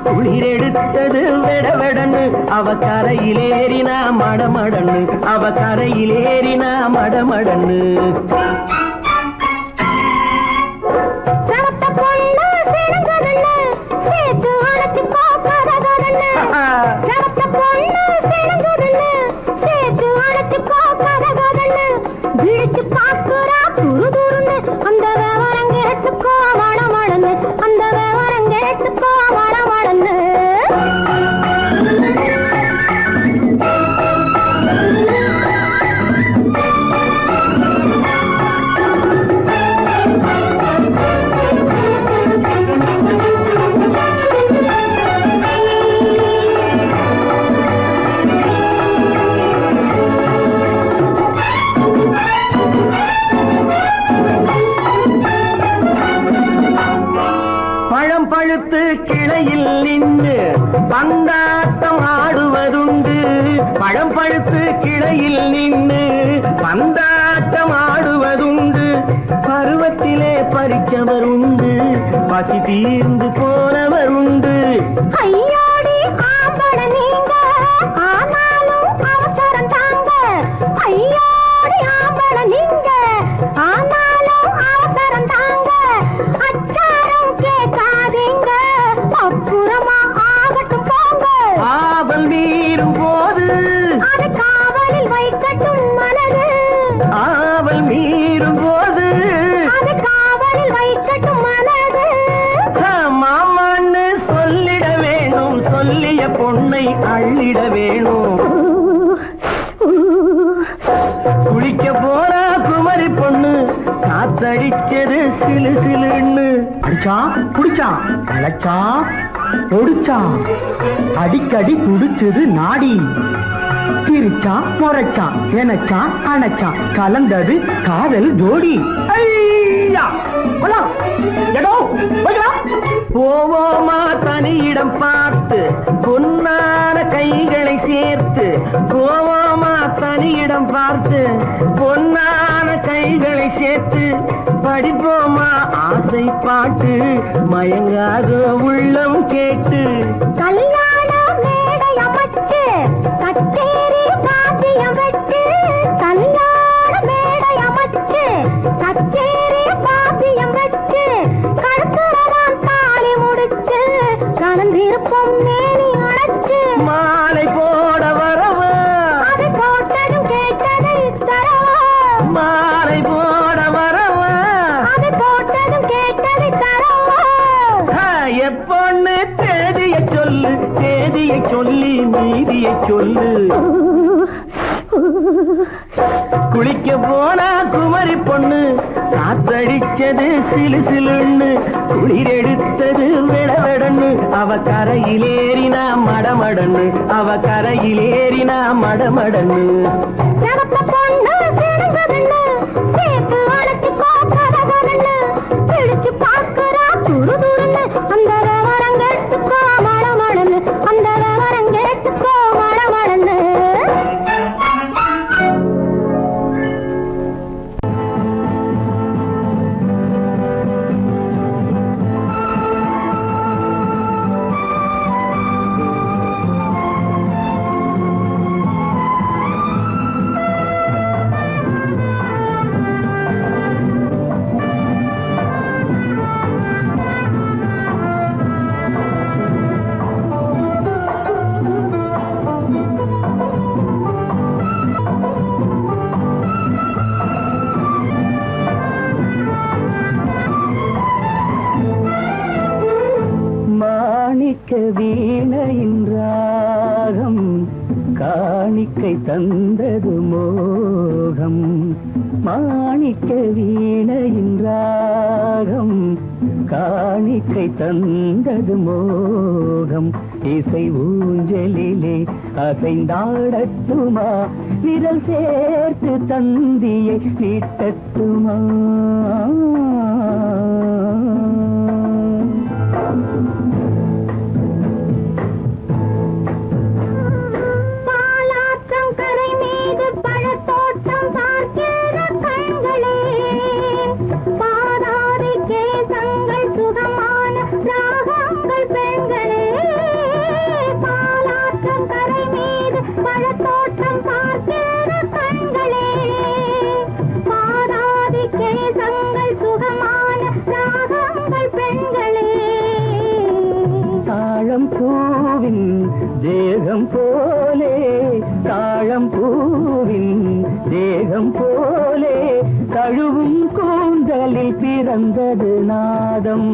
குளிர் எடுத்தது வெட வெடன்னு அவ கரையிலேறினா மடமடன்னு அவ கரையிலேறினா மடமடன்னு சவத்த பொண்ணு சிறந்ததல்ல சேர்த்து அழைச்சு போக்காததல்ல சவத்த பொண்ணு சிறந்ததல்ல சேர்த்து அழைச்சு போக்காததல்ல விழிச்சு பாக்குறா துரு துருன்னு அந்த விவரம் கேட்டுக்கோ மடமடன்னு அந்த விவரம் கேட்டுக்கோ மடமடன்னு கிளையில் நின்று பந்தாட்டம் ஆடுவதுண்டு பழம் பழுத்து கிளையில் நின்று பந்தாட்டம் ஆடுவதுண்டு பருவத்திலே பறிச்சவர் உண்டு பசி தீர்ந்து போனவர் உண்டு ஐயோடி ஆம்பட நீங்க ஆனாலும் அவசரம் தாங்க ஐயோடி ஆம்பட நீங்க ஆனாலும் அவசரம் தாங்க அச்சாரம் குளித்திட வேணும். குளிக்க போற குமரி பொண்ணு காத்தடிச்சது சிலு சிலுன்னு. அடிச்சான் புடிச்சான் அழைச்சான் ஒடிச்சான் அடிக்கடி துடிச்சது நாடி. சிரிச்சான் முறைச்சான் எனச்சான் அணைச்சான் கலந்தது காதல் ஜோடி. ஐயா போவோமா தனியிடம் பார்த்து பொன்னான கைகளை சேர்த்து. போவோமா தனியிடம் பார்த்து பொன்னான கைகளை சேர்த்து. படிப்போமா ஆசை பாட்டு மயங்காத உள்ளம் கேட்டு. கல்யாண மேடை அமைச்சு கச்சேரி வாத்தியம் வச்சு. கல்யாண மேடை அமைச்சு கச்சேரி வாத்தியம் வச்சு. கழுத்துறவான் தாலி முடிச்சு கலந்திருப்போம் மேனி அடைச்சு. மாலை போட வரவா அது போட்டதும் கேட்டதை தரவா. மாலை போட வரவா அது போட்டதும் கேட்டதை தரவா. எப்பொண்ணு தேதியை சொல்லு தேதியை சொல்லி நீதியை சொல்லு. குளிக்க போனா குமரி பொண்ணு காத்தடிச்சது சிலு சிலுன்னு. குளிர் எடுத்தது விடவெடன்னு. அவ கரையிலேறினா மடமடன்னு. அவ கரையிலேறினா மடமடன்னு. சிவத்த பொண்ணு சிறந்ததுன்னு சேர்த்து அழைச்சு கோக்கரகன்னு. பிடிச்சு பார்க்கறா துரு துருன்னு. அந்த வரங்கெட்டுக்கோ மடமடன்னு. அந்த வரங்கெட்டுக்கோ மடமடன்னு. மாணிக்க வீணையின் ராகம் காணிக்கை தந்தது மோகம். மாணிக்க வீணையின் ராகம் காணிக்கை தந்தது மோகம். இசை ஊஞ்சலிலே அசைந்தாடட்டுமா விரல் சேர்த்து தந்தியை நீட்டட்டுமா. பாலாற்றம் கரை மீது பழத்தோட்டம் பார்க்கிற கண்களே. பாதாதி கேசங்கள் சுகமான ராகங்கள் பெண்களே. பாலாற்றம் கரை மீது பழத்தோட்டம் பார்க்கிற கண்களே. பாதாதி கேசங்கள் சுகமான ராகங்கள் பெண்களே. தாழம் பூவின் தேகம் போலே தாழம் பூவின் தேகம் போலே தழுவும் கூந்தலில் பிறந்தது நாதம்.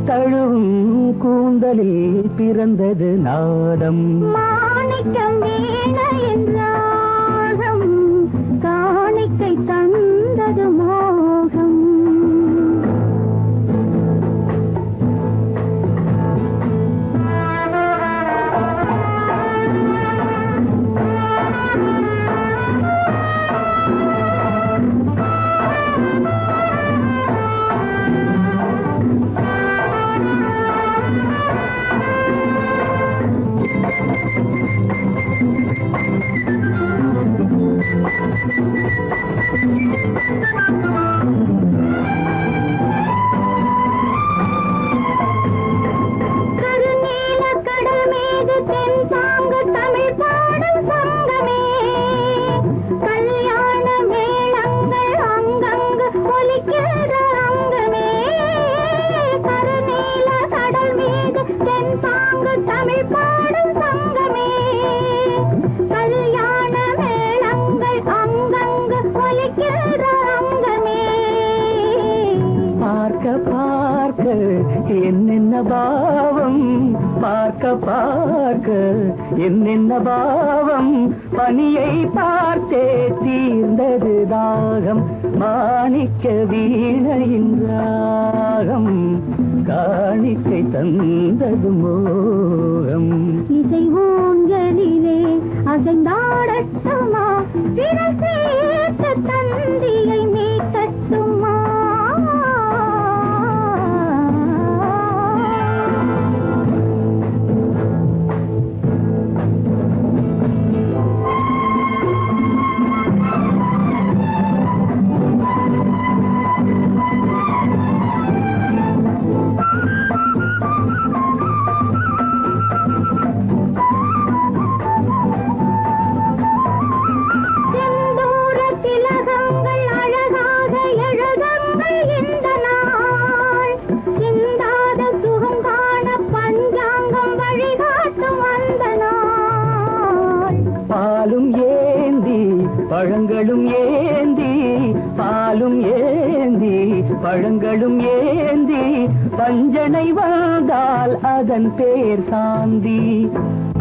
தழுவும் கூந்தலில் பிறந்தது நாதம். மாணிக்கம் வீணையின் ராகம் காணிக்கை தந்தது மோகம். என்னென்ன பாவம் பார்க்க பார்க்க என்னென்ன பாவம் பனியை பார்த்தே தீர்ந்தது தாகம் மாணிக்க வீணையின் ராகம் காணிக்கை தந்தது மோகம் இசை ஊஞ்சலிலே அசைந்தாடட்டுமா விரல் சேர்த்த தந்தியை மீட்டட்டுமா பழங்களும் ஏந்தி பாலும் ஏந்தி பழங்களும் ஏந்தி பஞ்சனை வந்தால் அதன் பேர் சாந்தி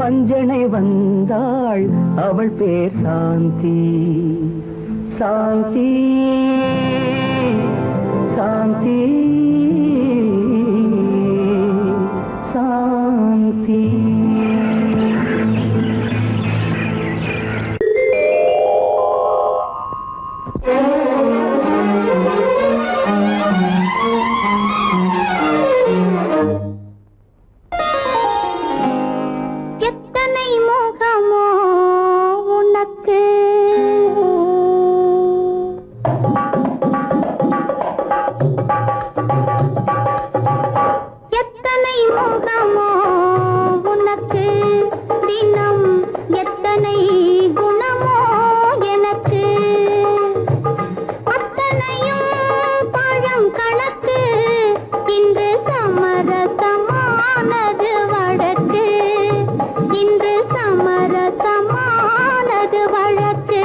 பஞ்சனை வந்தாள் அவள் பேர் சாந்தி சாந்தி சாந்தி சாந்தி எத்தனை மோகமோ உனக்கு எத்தனை மோகமோ உனக்கு தினம் எத்தனை குணமோ எனக்கு அத்தனையும் பழம் கணக்கு இன்று சமரசமானது வழக்கு இன்று சமரசமானது வழக்கு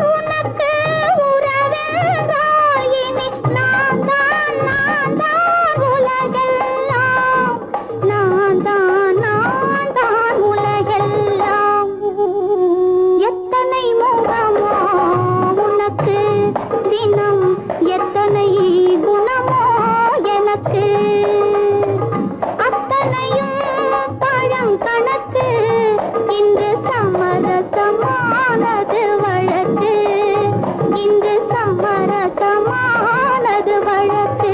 உன்னை ஆயிரம் கணக்கு இன்று சமரசமானது வழக்கு இன்று சமரசமானது வழக்கு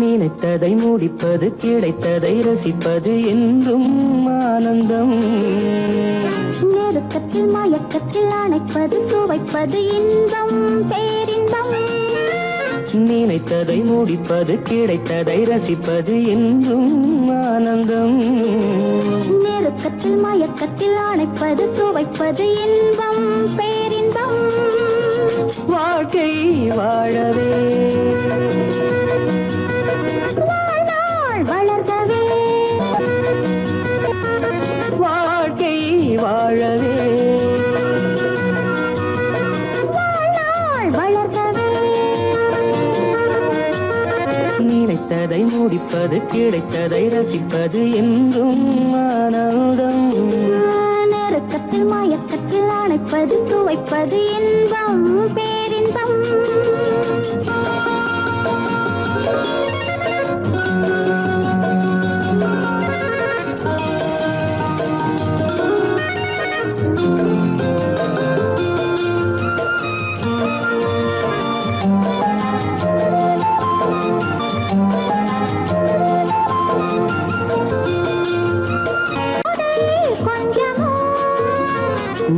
நினைத்ததை முடிப்பது கிடைத்ததை ரசிப்பது என்றும் ஆனந்தம் நெருக்கத்தில் மயக்கத்தில் அணைப்பது சுவைப்பது இன்பம் பேரின்பம் நினைத்ததை முடிப்பது கிடைத்ததை ரசிப்பது என்றும் ஆனந்தம் நெருக்கத்தில் மயக்கத்தில் அணைப்பது சுவைப்பது இன்பம் பேரின்பம் வாழ்க்கை வாழவே வாழ்நாள் வளர்கவே வாழ்க்கை வாழவே வாழ்நாள் வளர்கவே நினைத்ததை முடிப்பது கிடைத்ததை ரசிப்பது என்றும் ஆனந்தம் நெருக்கத்தில் மயக்கத்தில் அணைப்பது சுவைப்பது இன்பம் பேரின்பம்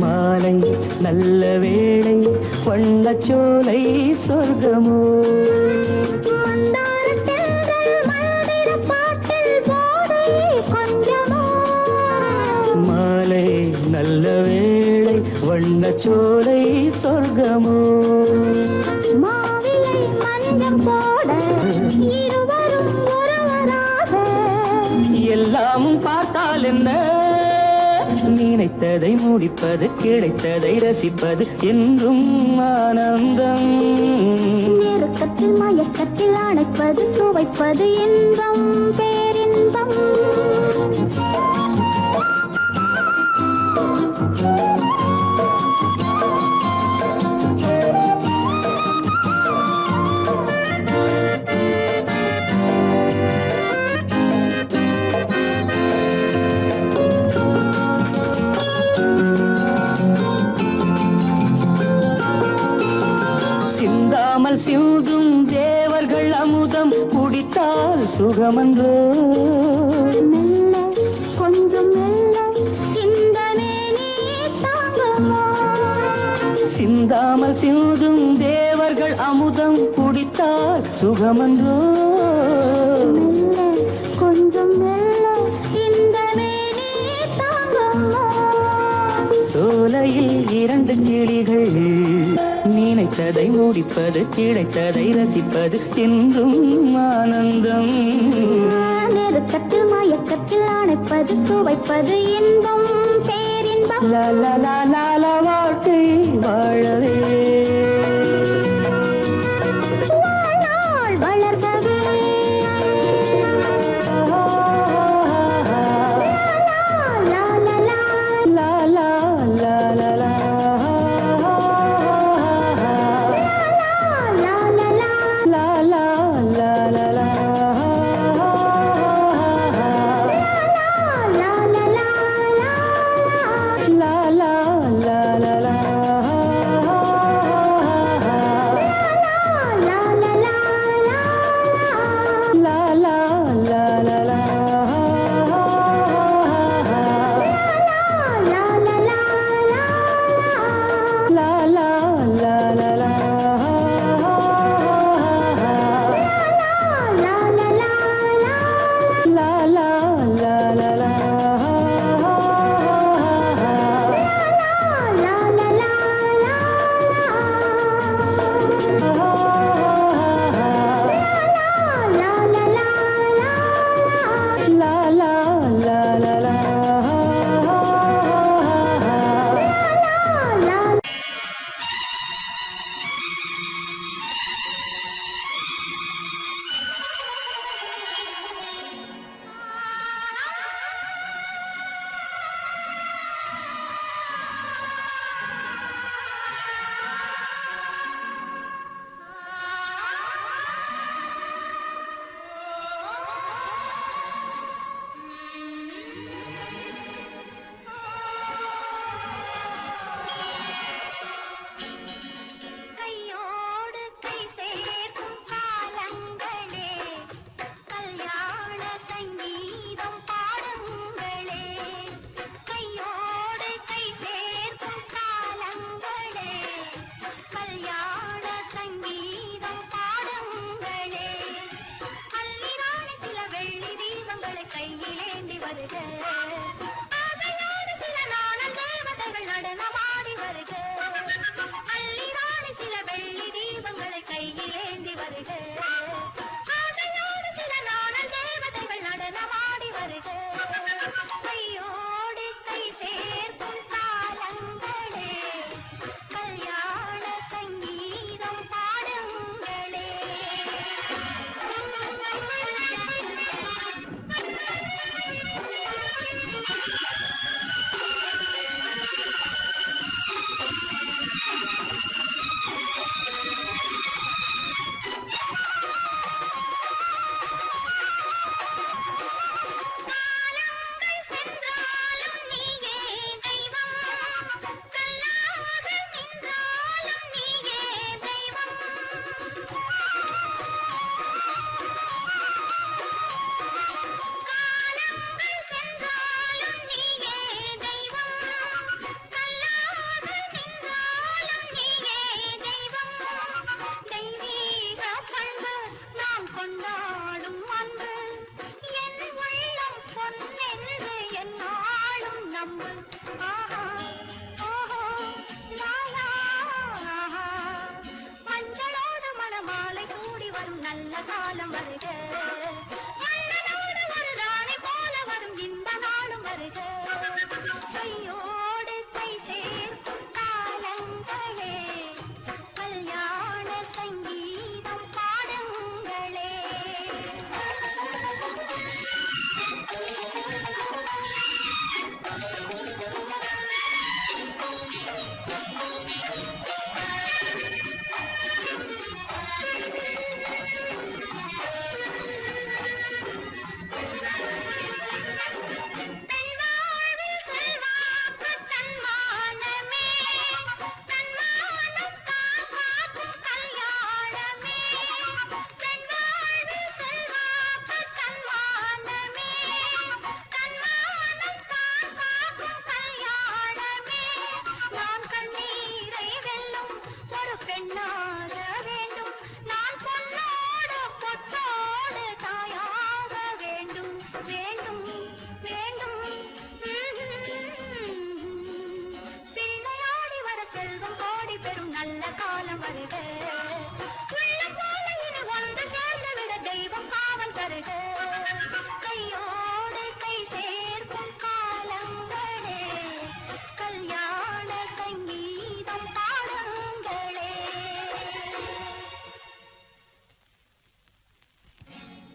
மாலை நல்ல வேளை வண்ணச்சோலை சொர்க்கமோ மாலை நல்ல வேளை வண்ணச்சோலை சொர்க்கமோ மாவிலை மஞ்சம் போட இருவரும் ஒருவராக எல்லாம் பார்த்தால் என்ன நினைத்ததை முடிப்பது கிடைத்ததை ரசிப்பது என்றும் ஆனந்தம் நெருக்கத்தில் மயக்கத்தில் அணைப்பது சுவைப்பது இன்பம் பேரின்பம் சிந்தாமல் சிந்தும் தேவர்கள் அமுதம் குடித்தால் சுகமன்றோ மெல்ல கொஞ்சம் மெல்ல இந்த மேனி தாங்குமோ சிந்தாமல் சிந்தும் தேவர்கள் அமுதம் குடித்தால் சுகமன்றோ மெல்ல கொஞ்சம் மெல்ல இந்த மேனி தாங்குமோ சோலையில் இரண்டு கிளிகள் நினைத்ததை முடிப்பது கிடைத்ததை ரசிப்பது என்றும் ஆனந்தம் நெருக்கத்தில் மயக்கத்தில் அணைப்பது சுவைப்பது இன்பம் பேரின்பம் லால வாழ்க்கை வாழவே வாழ்நாள் வளர்கவே லா, லா, லா, லா. la la la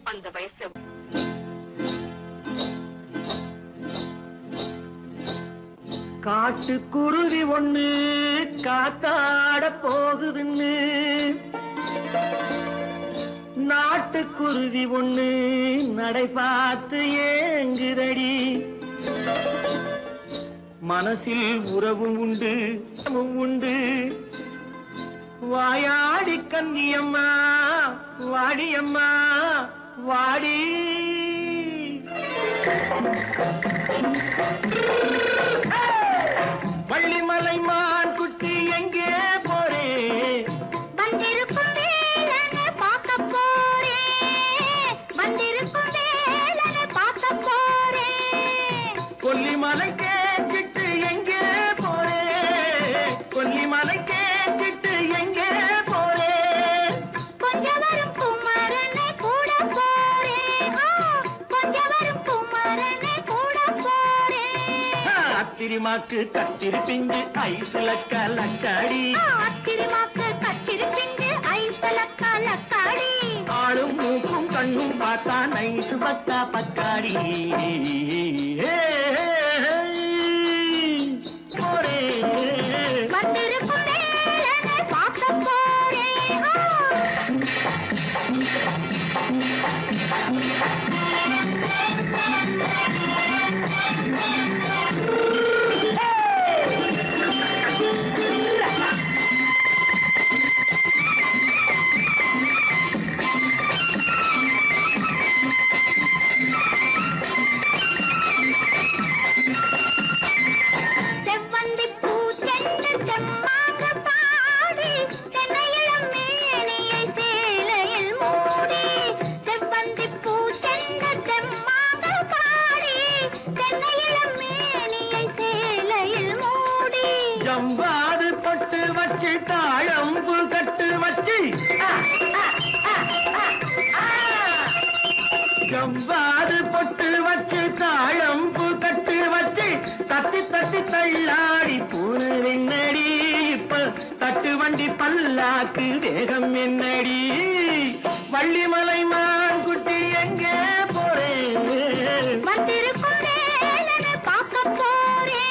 அந்த வயசுல காட்டுக்குருவி ஒண்ணு காத்தாட போகுதுன்னு நாட்டுக்குருவி ஒண்ணு நடை பார்த்து ஏங்குதடி மனசில் உறவும் உண்டு உண்டு வாயாடி கன்னியம்மா வாடியம்மா வாடி வள்ளிமலை மான் குட்டி எங்கே போறே வந்திருக்கும் வேலனை பார்க்க போறேன் வந்திருக்கும் வேலனை பார்க்க போறேன் கொல்லிமலை கேச்சிட்டு எங்கே போறே கொல்லிமலை கேச்சிட்டு எங்கே போறே கொஞ்சம் வரும் குமரனை கூட போறேன் கொஞ்சம் வரும் குமரனை கூட போறேன் அத்திரிமாக்கு கத்திருப்பிஞ்சு ஐசுல கலக்காடி அத்திரிமாக்கு கத்திருப்பிஞ்சு ஐசல கலக்காடி ஆளும் மூக்கும் கண்ணும் பார்த்தா நைசு பக்கா பக்காடி போரே வந்திருக்கும் வேலனை பார்க்க போறேன் செவ்வந்தி பூ சென்று தெம்மாக பாடி தென்னையிளம் மேனியை சேலையில் மூடி செவ்வந்தி பூ சென்று தெம்மாக பாடி தென்னையிளம் மேனியை சேலையில் மூடி ஜம்பாது பட்டு வச்சு தாழம்பு கட்டு வச்சு ஜம்பாது பொட்டு வச்சு தாழம்பு கட்டு வச்சு தட்டி தட்டி தள்ளாடி பூன என்னடி இப்ப தட்டு வண்டி பல்லாக்கு வேகம் என்னடி வள்ளிமலை மான் குட்டி எங்கே போறேன் வந்திருக்கும் வேலனை பார்க்க போறேன்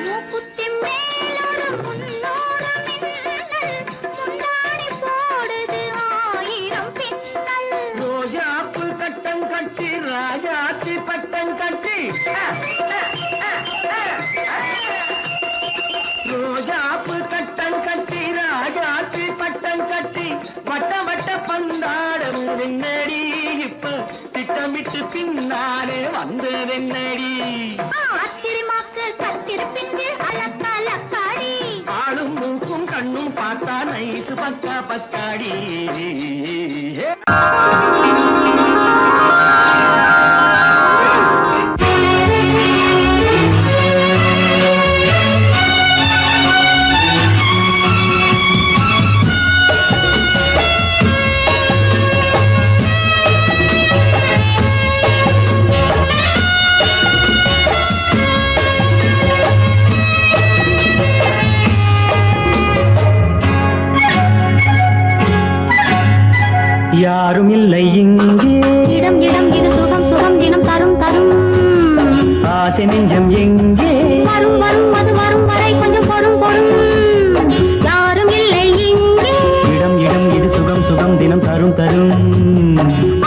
மூக்குத்தி மேலோடு முன்னோடு மின்னல் முந்தாடி போடுது ஆயிரம் பின்னல் ரோஜாப்பு கட்டம் கட்டி ராஜாத்தி பட்டம் கட்டி ரோஜாப்பு கட்டம் கட்டி ராஜாத்தி பட்டம் கட்டி வட்ட வட்ட பந்தாடம் என்னடி இப்ப திட்டமிட்டு பின்னாலே வந்ததென்னடி அத்திரிமாக்கு கத்திருப்பிஞ்சு அலக்காடி ஆளும் மூக்கும் கண்ணும் பார்த்தா நைசு பக்கா பக்காடி யாரும் இல்லை இங்கே இடம் இடம் இது சுகம் சுகம் தினம் தரும் தரும் ஆசை நெஞ்சம் எங்கே வரும் வரும் அது வரும் வரை கொஞ்சம் பொறும் பொறும் யாரும் இல்லை இங்கே இடம் இடம் இது சுகம் சுகம் தினம் தரும் தரும்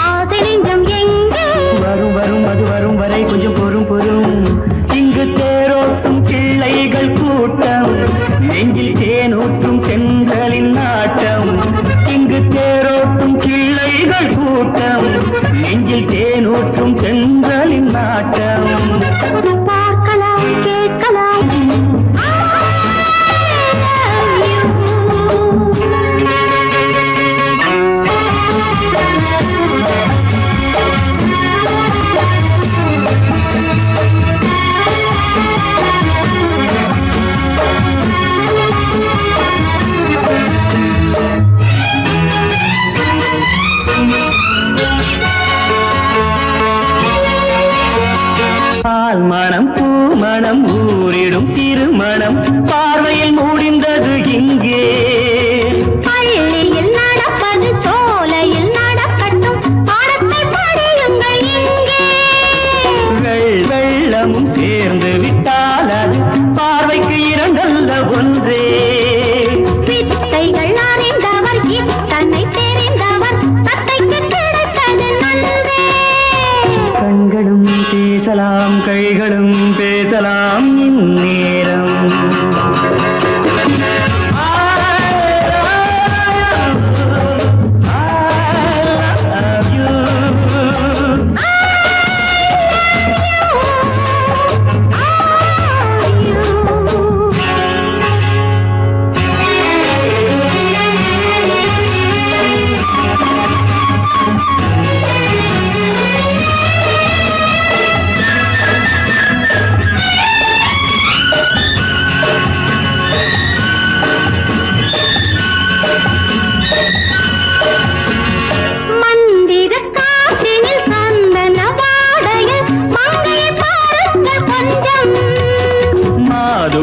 ஆசை நெஞ்சம் எங்கே வரும் வரும் அது வரும் வரை கொஞ்சம் பொறும் பொறும் இங்கு தேரோட்டும் பிள்ளைகள் கூட்டம் நெஞ்சில் தேனூற்றும் தென்றலின் நாட்டம் இங்கு தேரோட்டும் பிள்ளைகள் கூட்டம் நெஞ்சில் தேனூற்றும் தென்றலின் நாட்டம் பார்க்கலாம் கேட்கலாம்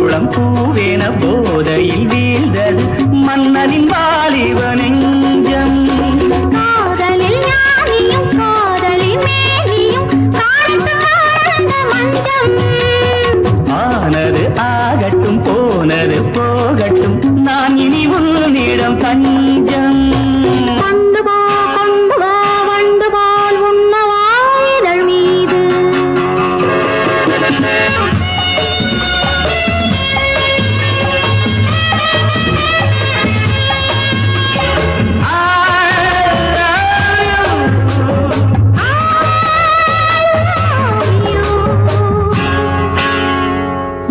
பூங்குளம் பூவேன போதையில் வீழ்ந்தது மன்னனின் வாலிப நெஞ்சம். காதலில் ஞானியும் காதலி மேனியும் காணித்து வாழ்ந்த மஞ்சம். ஆனது ஆகட்டும் போனது போகட்டும் நான் இனி உன்னிடம் தஞ்சம். கொண்டு வா வண்டு போல் உண்ணவா இதழ் மீது.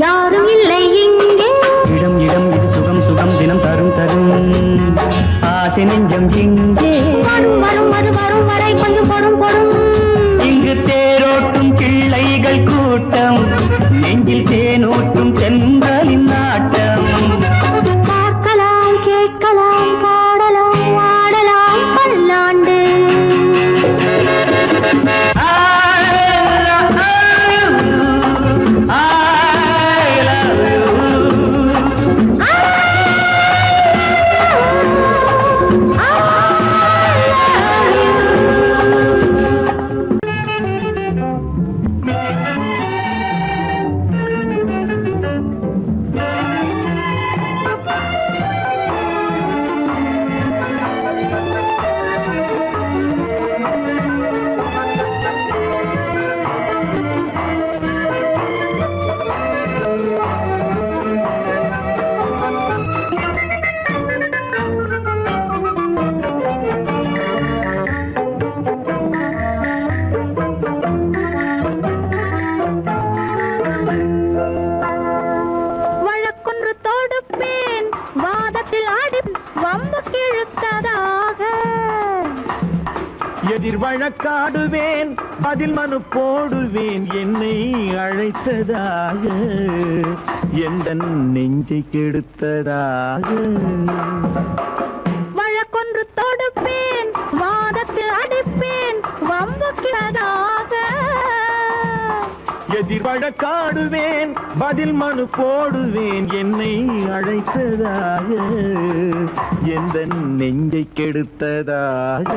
யாரும் இல்லை இங்கே. இடம் இடம் இது சுகம் சுகம் தினம் தரும் தரும் ஆசை நெஞ்சம் இங்கே. வரும் வரும் அது வரும் வரை கொஞ்சம் பொறும் பொறும். இங்கு தேரோட்டும் பிள்ளைகள் கூட்டம் நெஞ்சில் தேனூட்டும் தென்றலின் நாட்டம். பார்க்கலாம் கேட்கலாம் பாடலாம் ஆடலாம் பல்லாண்டு. வழக்கொன்று தொடுப்பேன் வாதத்தில் ஆடி வம்பு கிழுத்ததாக. எதிர் வழக்காடுவேன் அதில் மனு போடுவேன் என்னை அழைத்ததாக எந்த நெஞ்சை கெடுத்ததாக. வழக்கொன்று தொடுப்பேன் வாதத்தில் அடிப்பேன் வம்பு கிழதாக. எதிர் வழக்காடுவேன் பதில் மனு போடுவேன் என்னை அழைத்ததாக எந்த நெஞ்சை கெடுத்ததாக.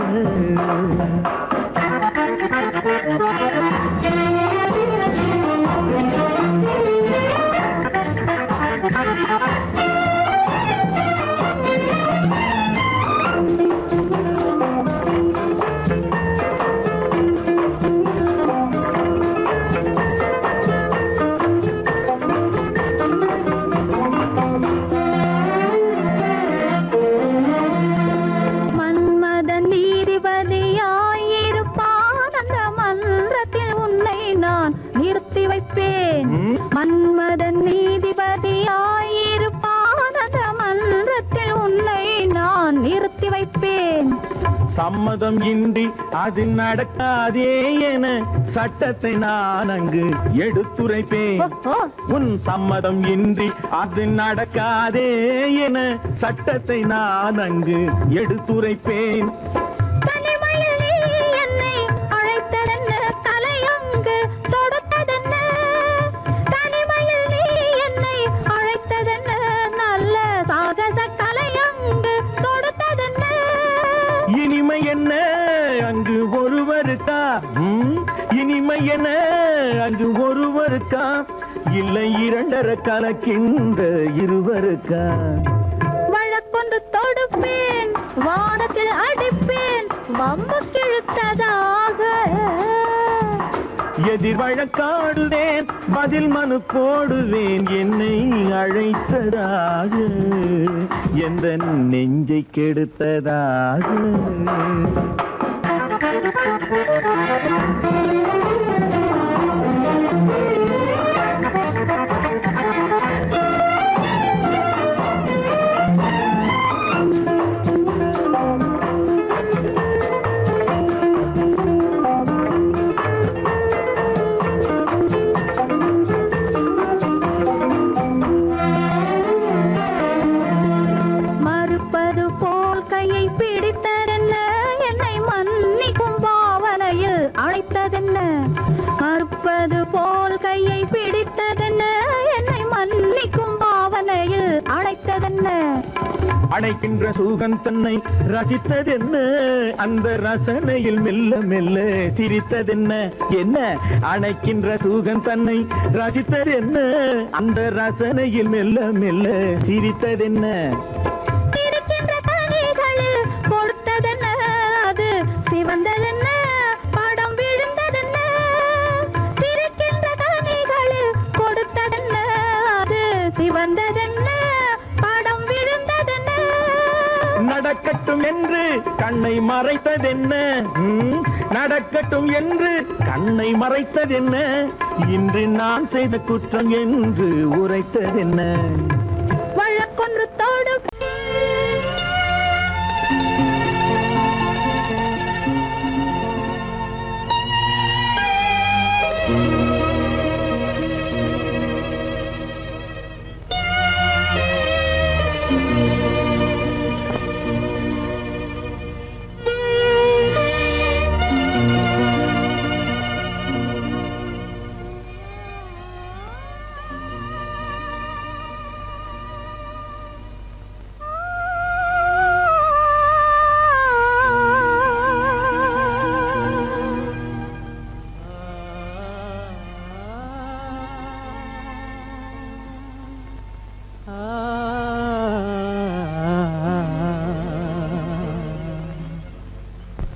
மன்மதன் நீதிபதியாயிருப்பான் அந்த மன்றத்தில் உன்னை நான் நிறுத்தி வைப்பேன். மன்மதன் நீதிபதியாயிருப்பான் அந்த மன்றத்தில் உன்னை நான் நிறுத்தி வைப்பேன். சம்மதம் இன்றி அது நடக்காதே என சட்டத்தை நான் அங்கு எடுத்துரைப்பேன். உன் சம்மதம் இன்றி அது நடக்காதே என சட்டத்தை நான் அங்கு எடுத்துரைப்பேன். தனிமையில் நீ என்னை அழைத்ததென்ன தலையங்கு தொடுத்ததென்ன. தனிமையில் நீ என்னை அழைத்ததென்ன நல்ல சாகச தலையங்கு தொடுத்ததென்ன. இனிமை என்ன அங்கு ஒருவருக்கா இனிமை என்ன அங்கு ஒருவருக்கா இல்லை இரண்டரை கலக்கின்ற இருவருக்கா. வழக்கொன்று தொடுப்பேன் வானத்தில் அடிப்பேன் வம்பு கிழுத்ததாக. எதிர் வழக்காடுவேன் பதில் மனு போடுவேன் என்னை அழைத்ததாக எந்த நெஞ்சை கெடுத்ததாக. மறுப்பது போல் கையை பிடித்ததென்ன என்னை மன்னிக்கும் பாவனையில் அழைத்ததென்ன. அணைக்கின்ற சூகன் தன்னை ரசித்ததென்ன அந்த ரசனையில் மெல்ல மெல்ல சிரித்ததென்ன என்ன அணைக்கின்ற சூகன் தன்னை ரசித்ததென்ன அந்த ரசனையில் மெல்ல மெல்ல சிரித்ததென்ன இருக்கின்ற கனிகளில் கொடுத்ததென்ன அது சிவந்ததென்ன படம் விழுந்ததென்ன இருக்கின்ற கனிகளில் கொடுத்ததென்ன அது சிவந்ததென்ன படம் விழுந்ததென்ன நடக்கட்டும் என்று கண்ணை மறைத்ததென்ன நடக்கட்டும் என்று கண்ணை மறைத்ததென்ன இன்று நான் செய்த குற்றம் என்று உரைத்ததென்ன வழக்கொன்று தோடு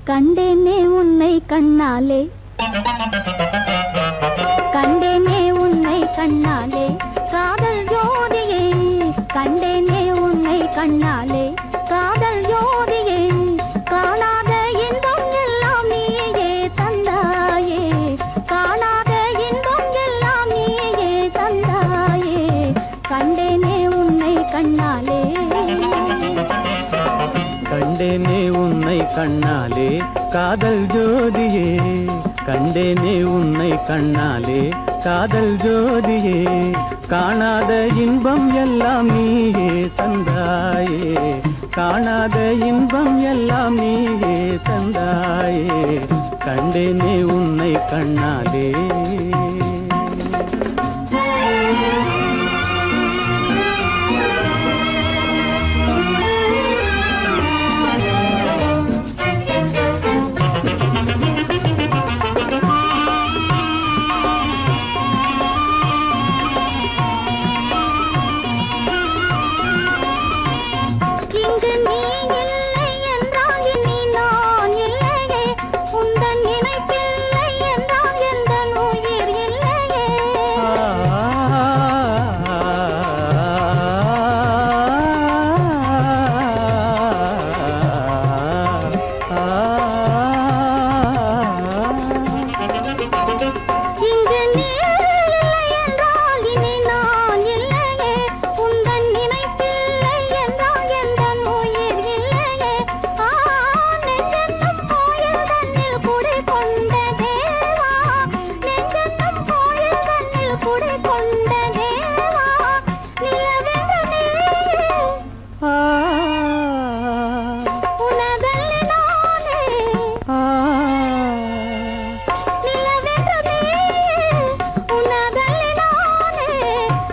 கண்டேனே உன்னை கண்ணாலே கண்டேனே உன்னை கண்ணாலே காதல் ஜோதியே கண்டேனே உன்னை கண்ணாலே காதல் ஜோதியே காணாத இன்பம் எல்லாம் நீயே தந்தாயே காணாத இன்பம் எல்லாம் நீயே தந்தாயே கண்டேனே உன்னை கண்ணாலே கண்டேனே உன்னை கண்ணாலே காதல் ஜோதியே கண்டேனே உன்னை கண்ணாலே காதல் ஜோதியே காணாத இன்பம் எல்லாம் நீயே தந்தாயே காணாத இன்பம் எல்லாம் நீயே தந்தாயே கண்டேனே உன்னை கண்ணாலே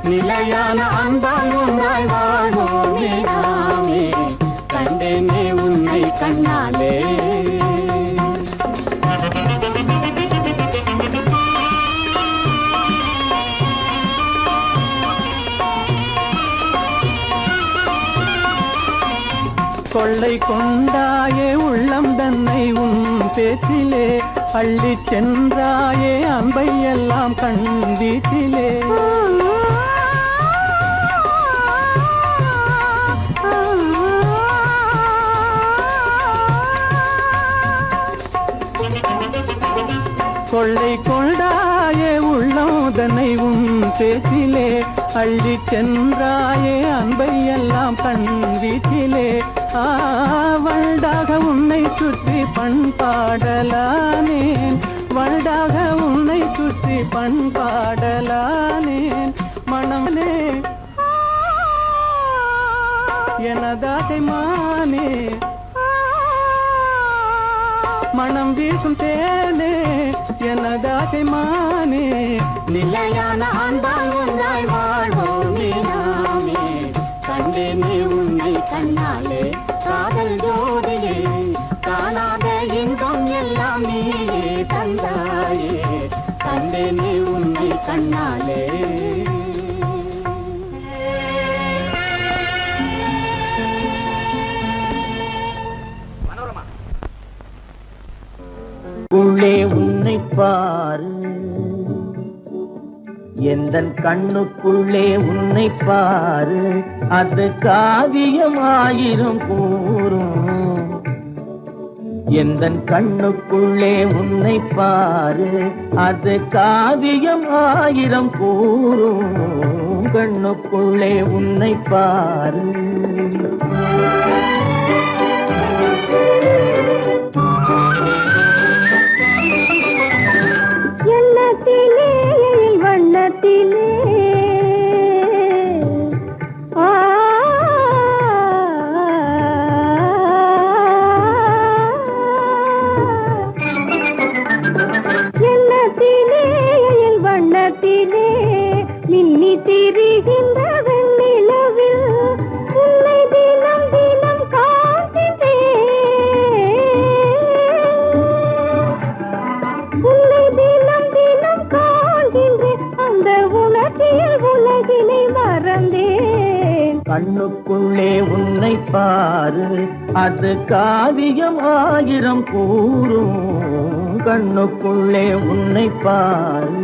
நிலையான அன்பால் ஒன்றாய் வாழ்வோமே நாமே கண்டேனே உன்னை கண்ணாலே கொள்ளை கொண்டாயே உள்ளம் தன்னை உன் பேச்சிலே அள்ளிச் சென்றாயே அன்பை எல்லாம் கண் வீட்டிலே கொள்ளை கொண்டாயே உள்ளோதனை உன் பேச்சிலே அள்ளிச் சென்றாயே அன்பை எல்லாம் கண் வீட்டிலே வண்டாக உன்னை சுற்றி பண்பாடலானேன் வண்டாக உன்னை சுற்றி பண்பாடலானேன் மனமே எனதாசை மானே மனம் வீசும் தேனே எனதாசை மானே நிலையான அன்பால் ஒன்றாய் வாழ்வோமே நாமே கண்டேனே உன்னை கண்ணாலே காதல் ஜோதியே காணாத இன்பம் எல்லாம் நீயே தந்தாயே கண்டேனே உன்னை கண்ணாலே உள்ளே உன்னை பாரு எந்தன் கண்ணுக்குள்ளே உன்னை பாரு அது காவியமாயிரம் கூறும் எந்தன் கண்ணுக்குள்ளே உன்னை பாரு அது காவியமாயிரம் கூறும் கண்ணுக்குள்ளே உன்னை பாரு வண்ணத்திலே எண்ணத்திலே வண்ணத்திலே மின்னி திரிகின்ற வெண்ணிலவில் உன்னை தினம் தினம் காண்கின்றேன் உன்னை தினம் தினம் காண்கின்றேன் அந்த உணர்ச்சியில் உலகினை மறந்தேன் கண்ணுக்குள்ளே உன்னை பாரு அது காவியமாயிரம் கூறும் கண்ணுக்குள்ளே உன்னை பாரு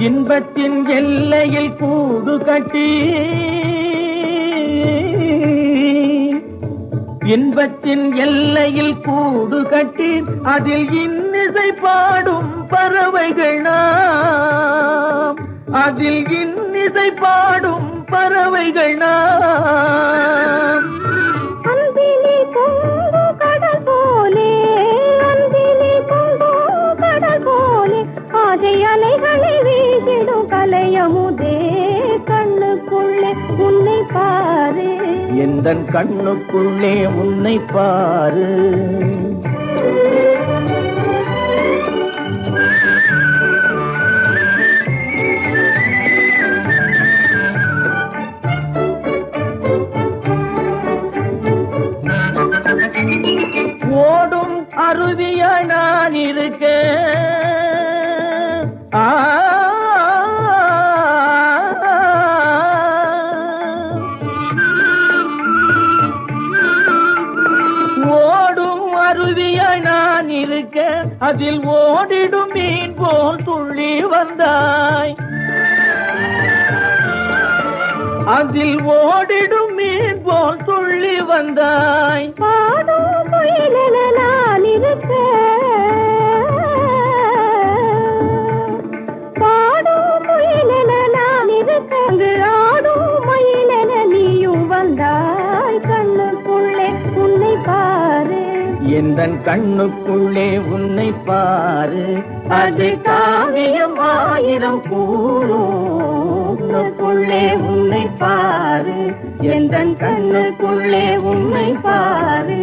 இன்பத்தின் எல்லையில் கூடு கட்டி இன்பத்தின் எல்லையில் கூடு கட்டி அதில் இன்னிசை பாடும் பறவைகள் நாம் அதில் இன்னிசை பாடும் பறவைகள் நாம் அன்பிலே பொங்கு கடல் போலே அன்பிலே பொங்கு கடல் போலே ஆசை அலைகளை வீசிடும் கலையமுதே கண்ணுக்குள்ளே உன்னை பாரு எந்தன் கண்ணுக்குள்ளே உன்னை பாரு ஓடும் அருவியா நான் இருக்க ஓடும் அருவியா நான் இருக்க அதில் ஓடிடும் மீன் போல் துள்ளி வந்தாய் அதில் ஓடிடும் மீன் போல் துள்ளி வந்தாய் பாடும் முயலென நான் இருக்க பாடும் முயலென நான் இருக்க அங்கு ஆடும் மயிலென நீயும் வந்தாய் கண்ணுக்குள்ளே உன்னை பாரு எந்தன் கண்ணுக்குள்ளே உன்னை பாரு அது காவியம் ஆயிரம் கூறுக்குள்ளே உன்னை பாரு எந்தன் கண்ணுக்குள்ளே உன்னை பாரு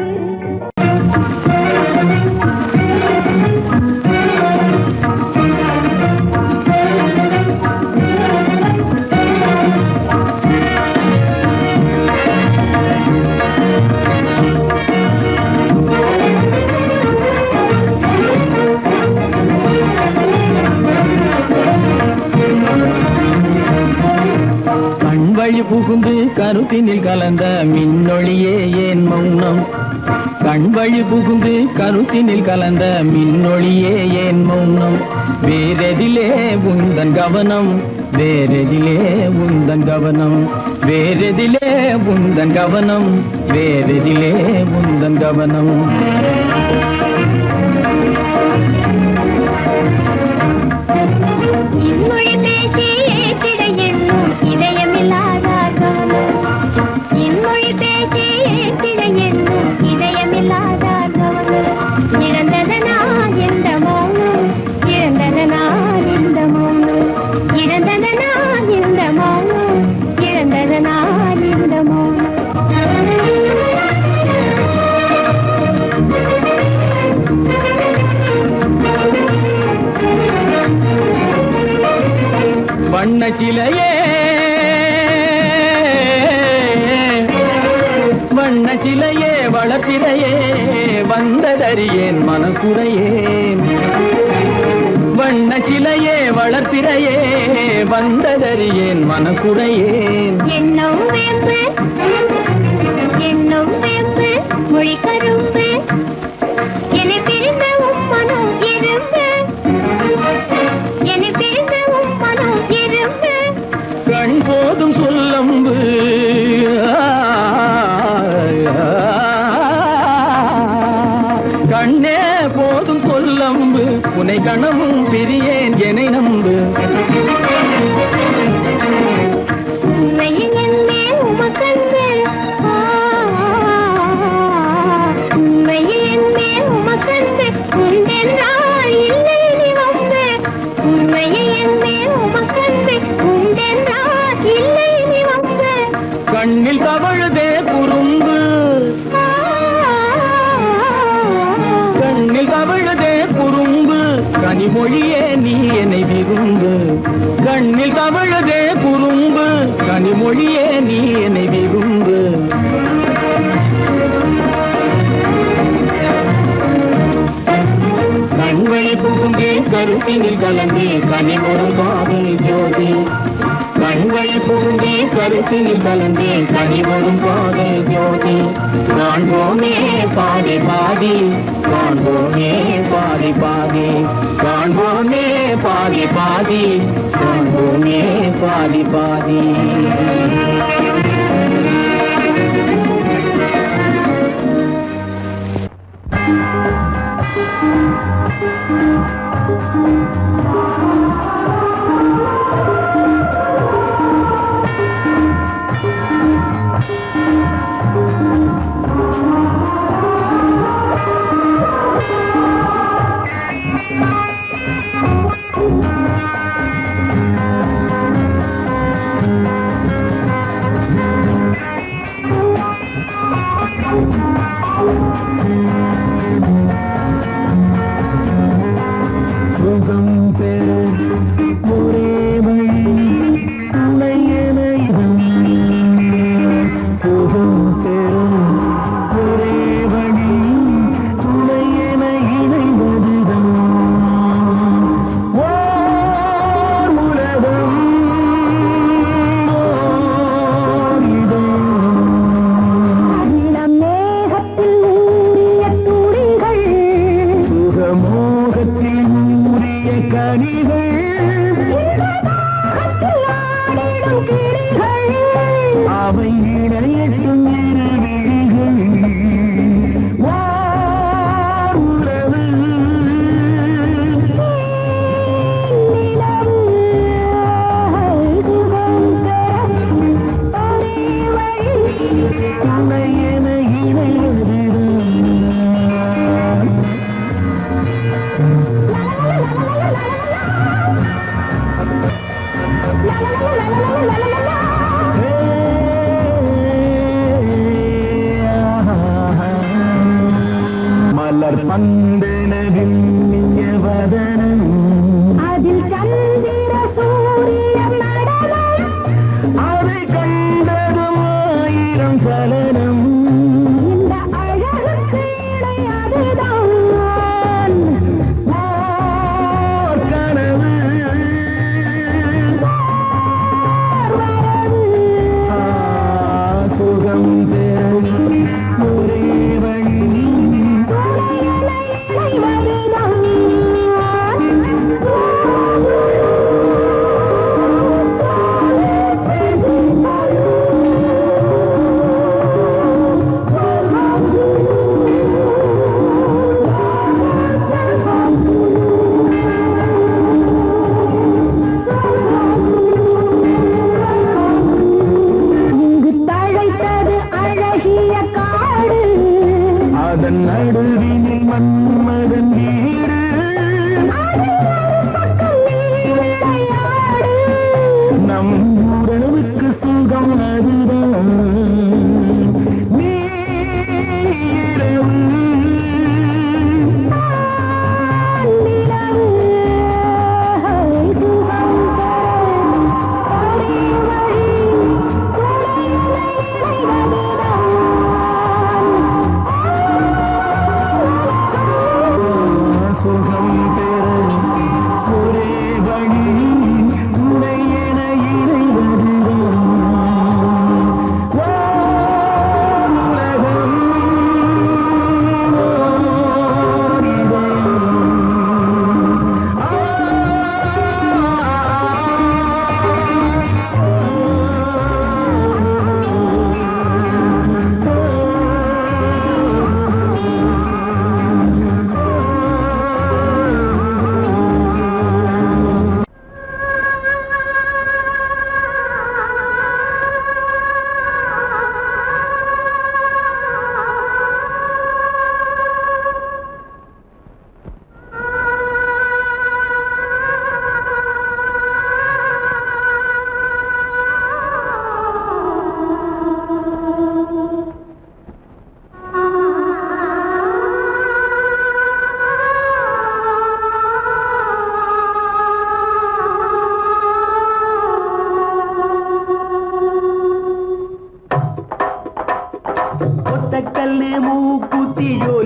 கண்வழி புகுந்து கருத்தினில் கலந்த மின்னொளியே ஏன் மௌனம் கண்வழி புகுந்து கருத்தினில் கலந்த மின்னொளியே ஏன் மௌனம் வேறெதிலே உந்தன் கவனம் வேறெதிலே உந்தன் கவனம் வேறெதிலே உந்தன் கவனம் வேறெதிலே உந்தன் கவனம் இன்மொழி பேசி ஏற்றிட எண்ணும் இதயமில்லாதார் கவனம் இன்மொழி பேசி ஏற்றிட எண்ணும் இதயமில்லாதார் கவனம் இழந்ததனா எந்த மௌனம் இழந்ததனா இந்த மௌனம் இழந்ததனா இந்த மௌனம் இழந்ததனா இந்த மௌனம் வண்ண சிலையே வண்ண சிலையே வளர்த்திரையே வந்ததறியேன் மனக்குறையேன் வண்ண சிலையே வளர்த்திரையே வந்ததறியேன் மனக்குறையேன் என்னும் வேம்பு மொழி கரும்பு என்னை பிரிந்த உம்மனும் எறும்பு என்னை பிரிந்த உம்மனும் எறும்பு கண் போதும் சொல்லம்பு கண்ணே போதும் சொல்லம்பு உனை கணமும் பிரியேன் என்னை நம்பு உண்மையில் என்னே உமக்கன்று உண்மையில் என்னே உமக்கன்று உண்டென்றால் இல்லை நீ வந்து உண்மையில் என்னே உமக்கன்று உண்டென்றால் இல்லை நீ வந்து கண்ணில் தவழுதே குறும்பு கண்ணில் தவழுதே குறும்பு கனிமொழியே நீ என்னை விரும்பு கண்ணில் தவழுதே குறும்பு கனிமொழியே நீ என்னை விரும்பு கண்வழி புகுந்தே கருத்தினில் கலந்தே கனிமொரும் காதல் ஜோதி கண்வழி புகுந்தே கருத்தினில் கலந்தே கனிமொரும் காதல் ஜோதி காண்போமே பாதி பாதி காண்போமே பாதி பாதி காண்போமே பாதி பாதி காண்போமே பாதி பாதி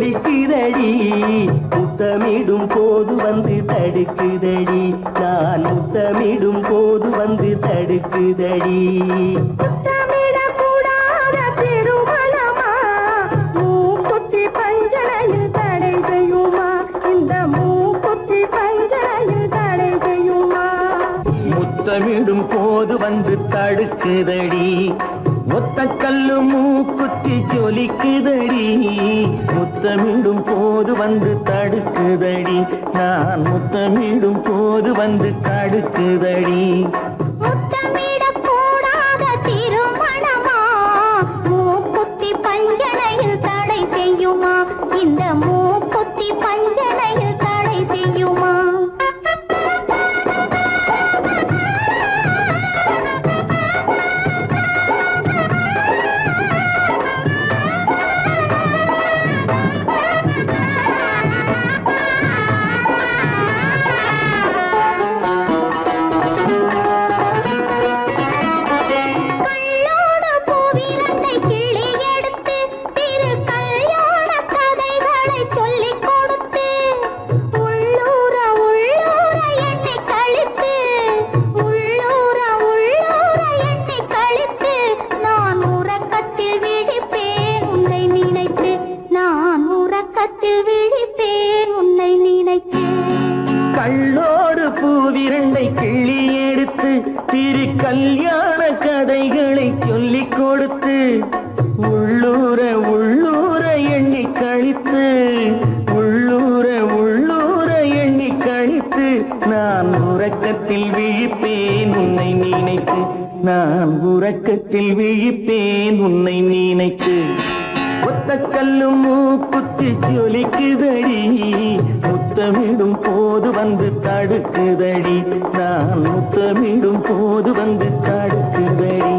ஜொலிக்குதடி முத்தமிடும் போது வந்து தடுக்குதடி நான் முத்தமிடும் போது வந்து தடுக்குதடி முத்தமிடக்கூடாத திருமணமா மூக்குத்தி பஞ்சனையில் தடை செய்யுமா இந்த மூக்குத்தி பஞ்சனையில் தடை செய்யுமா முத்தமிடும் போது வந்து தடுக்குதடி ஒத்த கல்லு மூக்குத்தி ஜொலிக்குதடி முத்தமிடும் போது வந்து தடுக்குதடி நான் முத்தமிடும் போது வந்து தடுக்குதடி முத்தமிடக்கூடாத திருமணமா மூக்குத்தி பஞ்சனையில் தடை செய்யுமா இந்த மூக்குத்தி பஞ்சனையில் தடை செய்யுமா கள்ளோடு பூவிரண்டை கிள்ளி எடுத்து திரு கல்யாண கதைகளை சொல்லிக் கொடுத்து உள்ளூர உள்ளூர எண்ணி கழித்து உள்ளூர உள்ளூர எண்ணி கழித்து நான் உறக்கத்தில் விழிப்பேன் உன்னை நினைத்து நான் உறக்கத்தில் விழிப்பேன் உன்னை நினைத்து ஒத்த கல்லு மூக்குத்தி ஜொலிக்குதடி முத்தமிடும் போது வந்து தடுக்குதடி நான் முத்தமிடும் போது வந்து தடுக்குதடி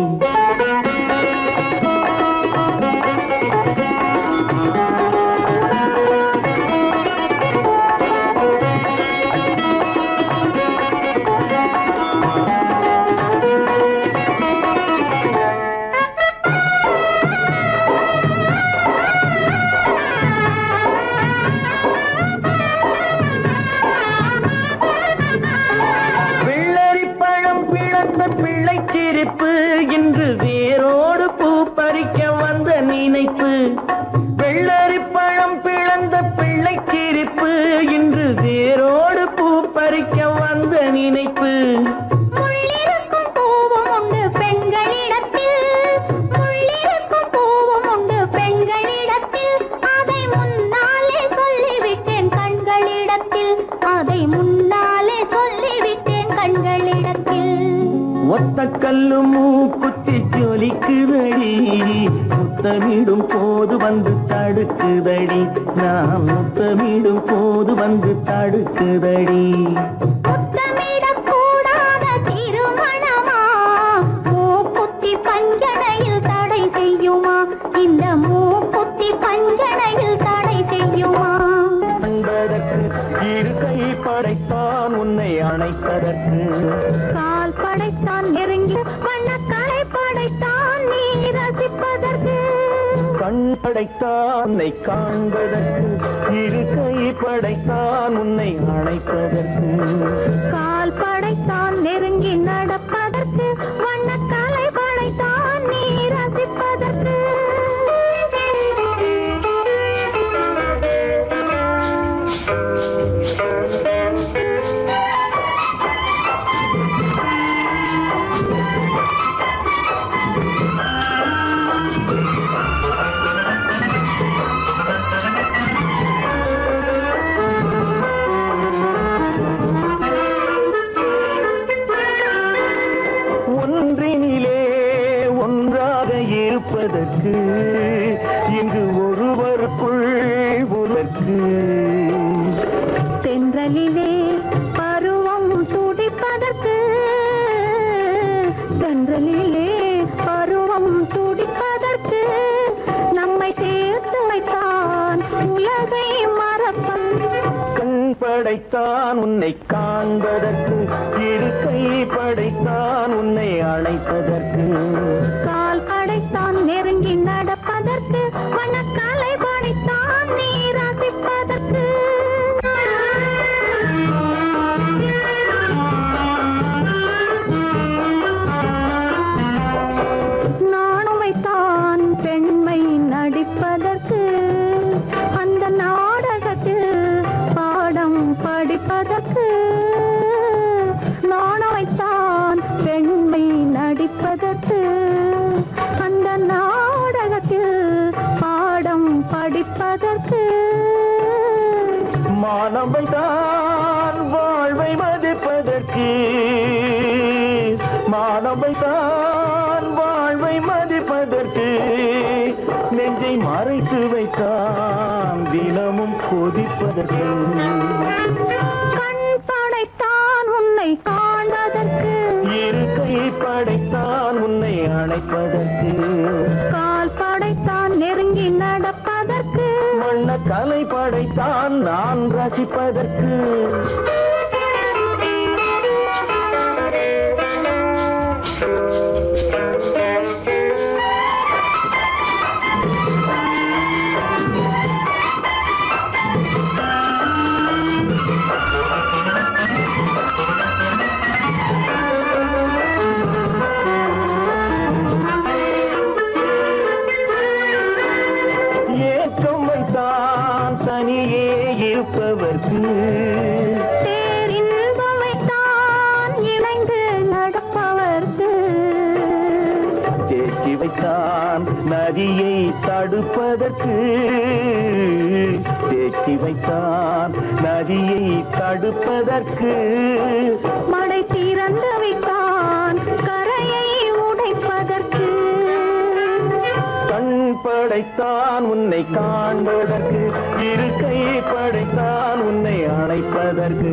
பிள்ளைச்சிரிப்பு இன்று வேரோடு பூ பறிக்க வந்த நினைப்பு வெள்ளரி பழம் பிளந்த பிள்ளைச்சிரிப்பு இன்று வேரோடு பூ பறிக்க வந்த நினைப்பு முள்ளிருக்கும் பூவும் உண்டு பெண்களிடத்தில் முள்ளிருக்கும் பூவும் உண்டு பெண்களிடத்தில் அதை முன்னாலே சொல்லிவிட்டேன் கண்களிடத்தில் அதை முன்னாலே சொல்லிவிட்டேன் கண்களிடத்தில் ஒத்த கல்லு மூக்குத்தி ஜொலிக்குதடி முத்தமிடும் போது வந்து தடுக்குதடி நான் முத்தமிடும் போது வந்து தடுக்குதடி முத்தமிடக்கூடாத திருமணமா மூக்குத்தி பஞ்சனையில் தடை செய்யுமா இந்த மூக்குத்தி பஞ்சனையில் தடை செய்யுமா அன்பதற்கு இரு கை படைத்தான் உன்னை அணைப்பதற்கு கால் படைத்தான் நெருங்கி வண்ணக்காலை படைத்தான் நீ ரசிப்பதற்கு கண் படைத்தான் உன்னை காண்பதற்கு இரு கை படைத்தான் உன்னை அணைப்பதற்கு கால் படைத்தான் நெருங்கி நடப்பதற்கு வண்ணக்காலை படைத்தான் நீ ரசிப்பதற்கு ஒன்றினிலே ஒன்றாக இருப்பதற்கு இங்கு ஒருவருக்குள் ஒருவருக்கு தென்றலிலே பருவம் துடிப்பதற்கு தென்றலிலே பருவம் துடிப்பதற்கு நம்மை சேர்த்து வைத்தான் உலகை மறப்பன் கண் படைத்தான் உன்னை காண்பதற்கு இரு கை படைத்தான் உன்னை அணைப்பதற்கு கால் படைத்தான் நெருங்கி நடப்பதற்கு வண்ணக்காலை படைத்தான் நீரா மானம் வைத்தான் வாழ்வை மதிப்பதற்கு, மானம் வைத்தான் வாழ்வை மதிப்பதற்கு, நெஞ்சை மறைத்து வைத்தான் தினமும் கொதிப்பதற்கு. கண் படைத்தான் உன்னை காண்பதற்கு, இரு கை படைத்தான் உன்னை அணைப்பதற்கு, கால் படைத்தான் நெருங்கி நடப்பதற்கு, வண்ண கலை படைத்தான் நான் ரசிப்பதற்கு. ஏக்கம் வைத்தான் தனியே இருப்பவர்க்கு, பேரின்பம் வைத்தான் இணைந்து நடப்பவர்க்கு, தேக்கி வைத்தான் நதியை தடுப்பதற்கு, தேக்கி வைத்தான் நதியை தடுப்பதற்கு, மடை திறந்து வைத்தான் கரையை உடைப்பதற்கு, கண் படைத்தான் உன்னை காண்பதற்கு, இரு கை படைத்தான் உன்னை அணைப்பதற்கு,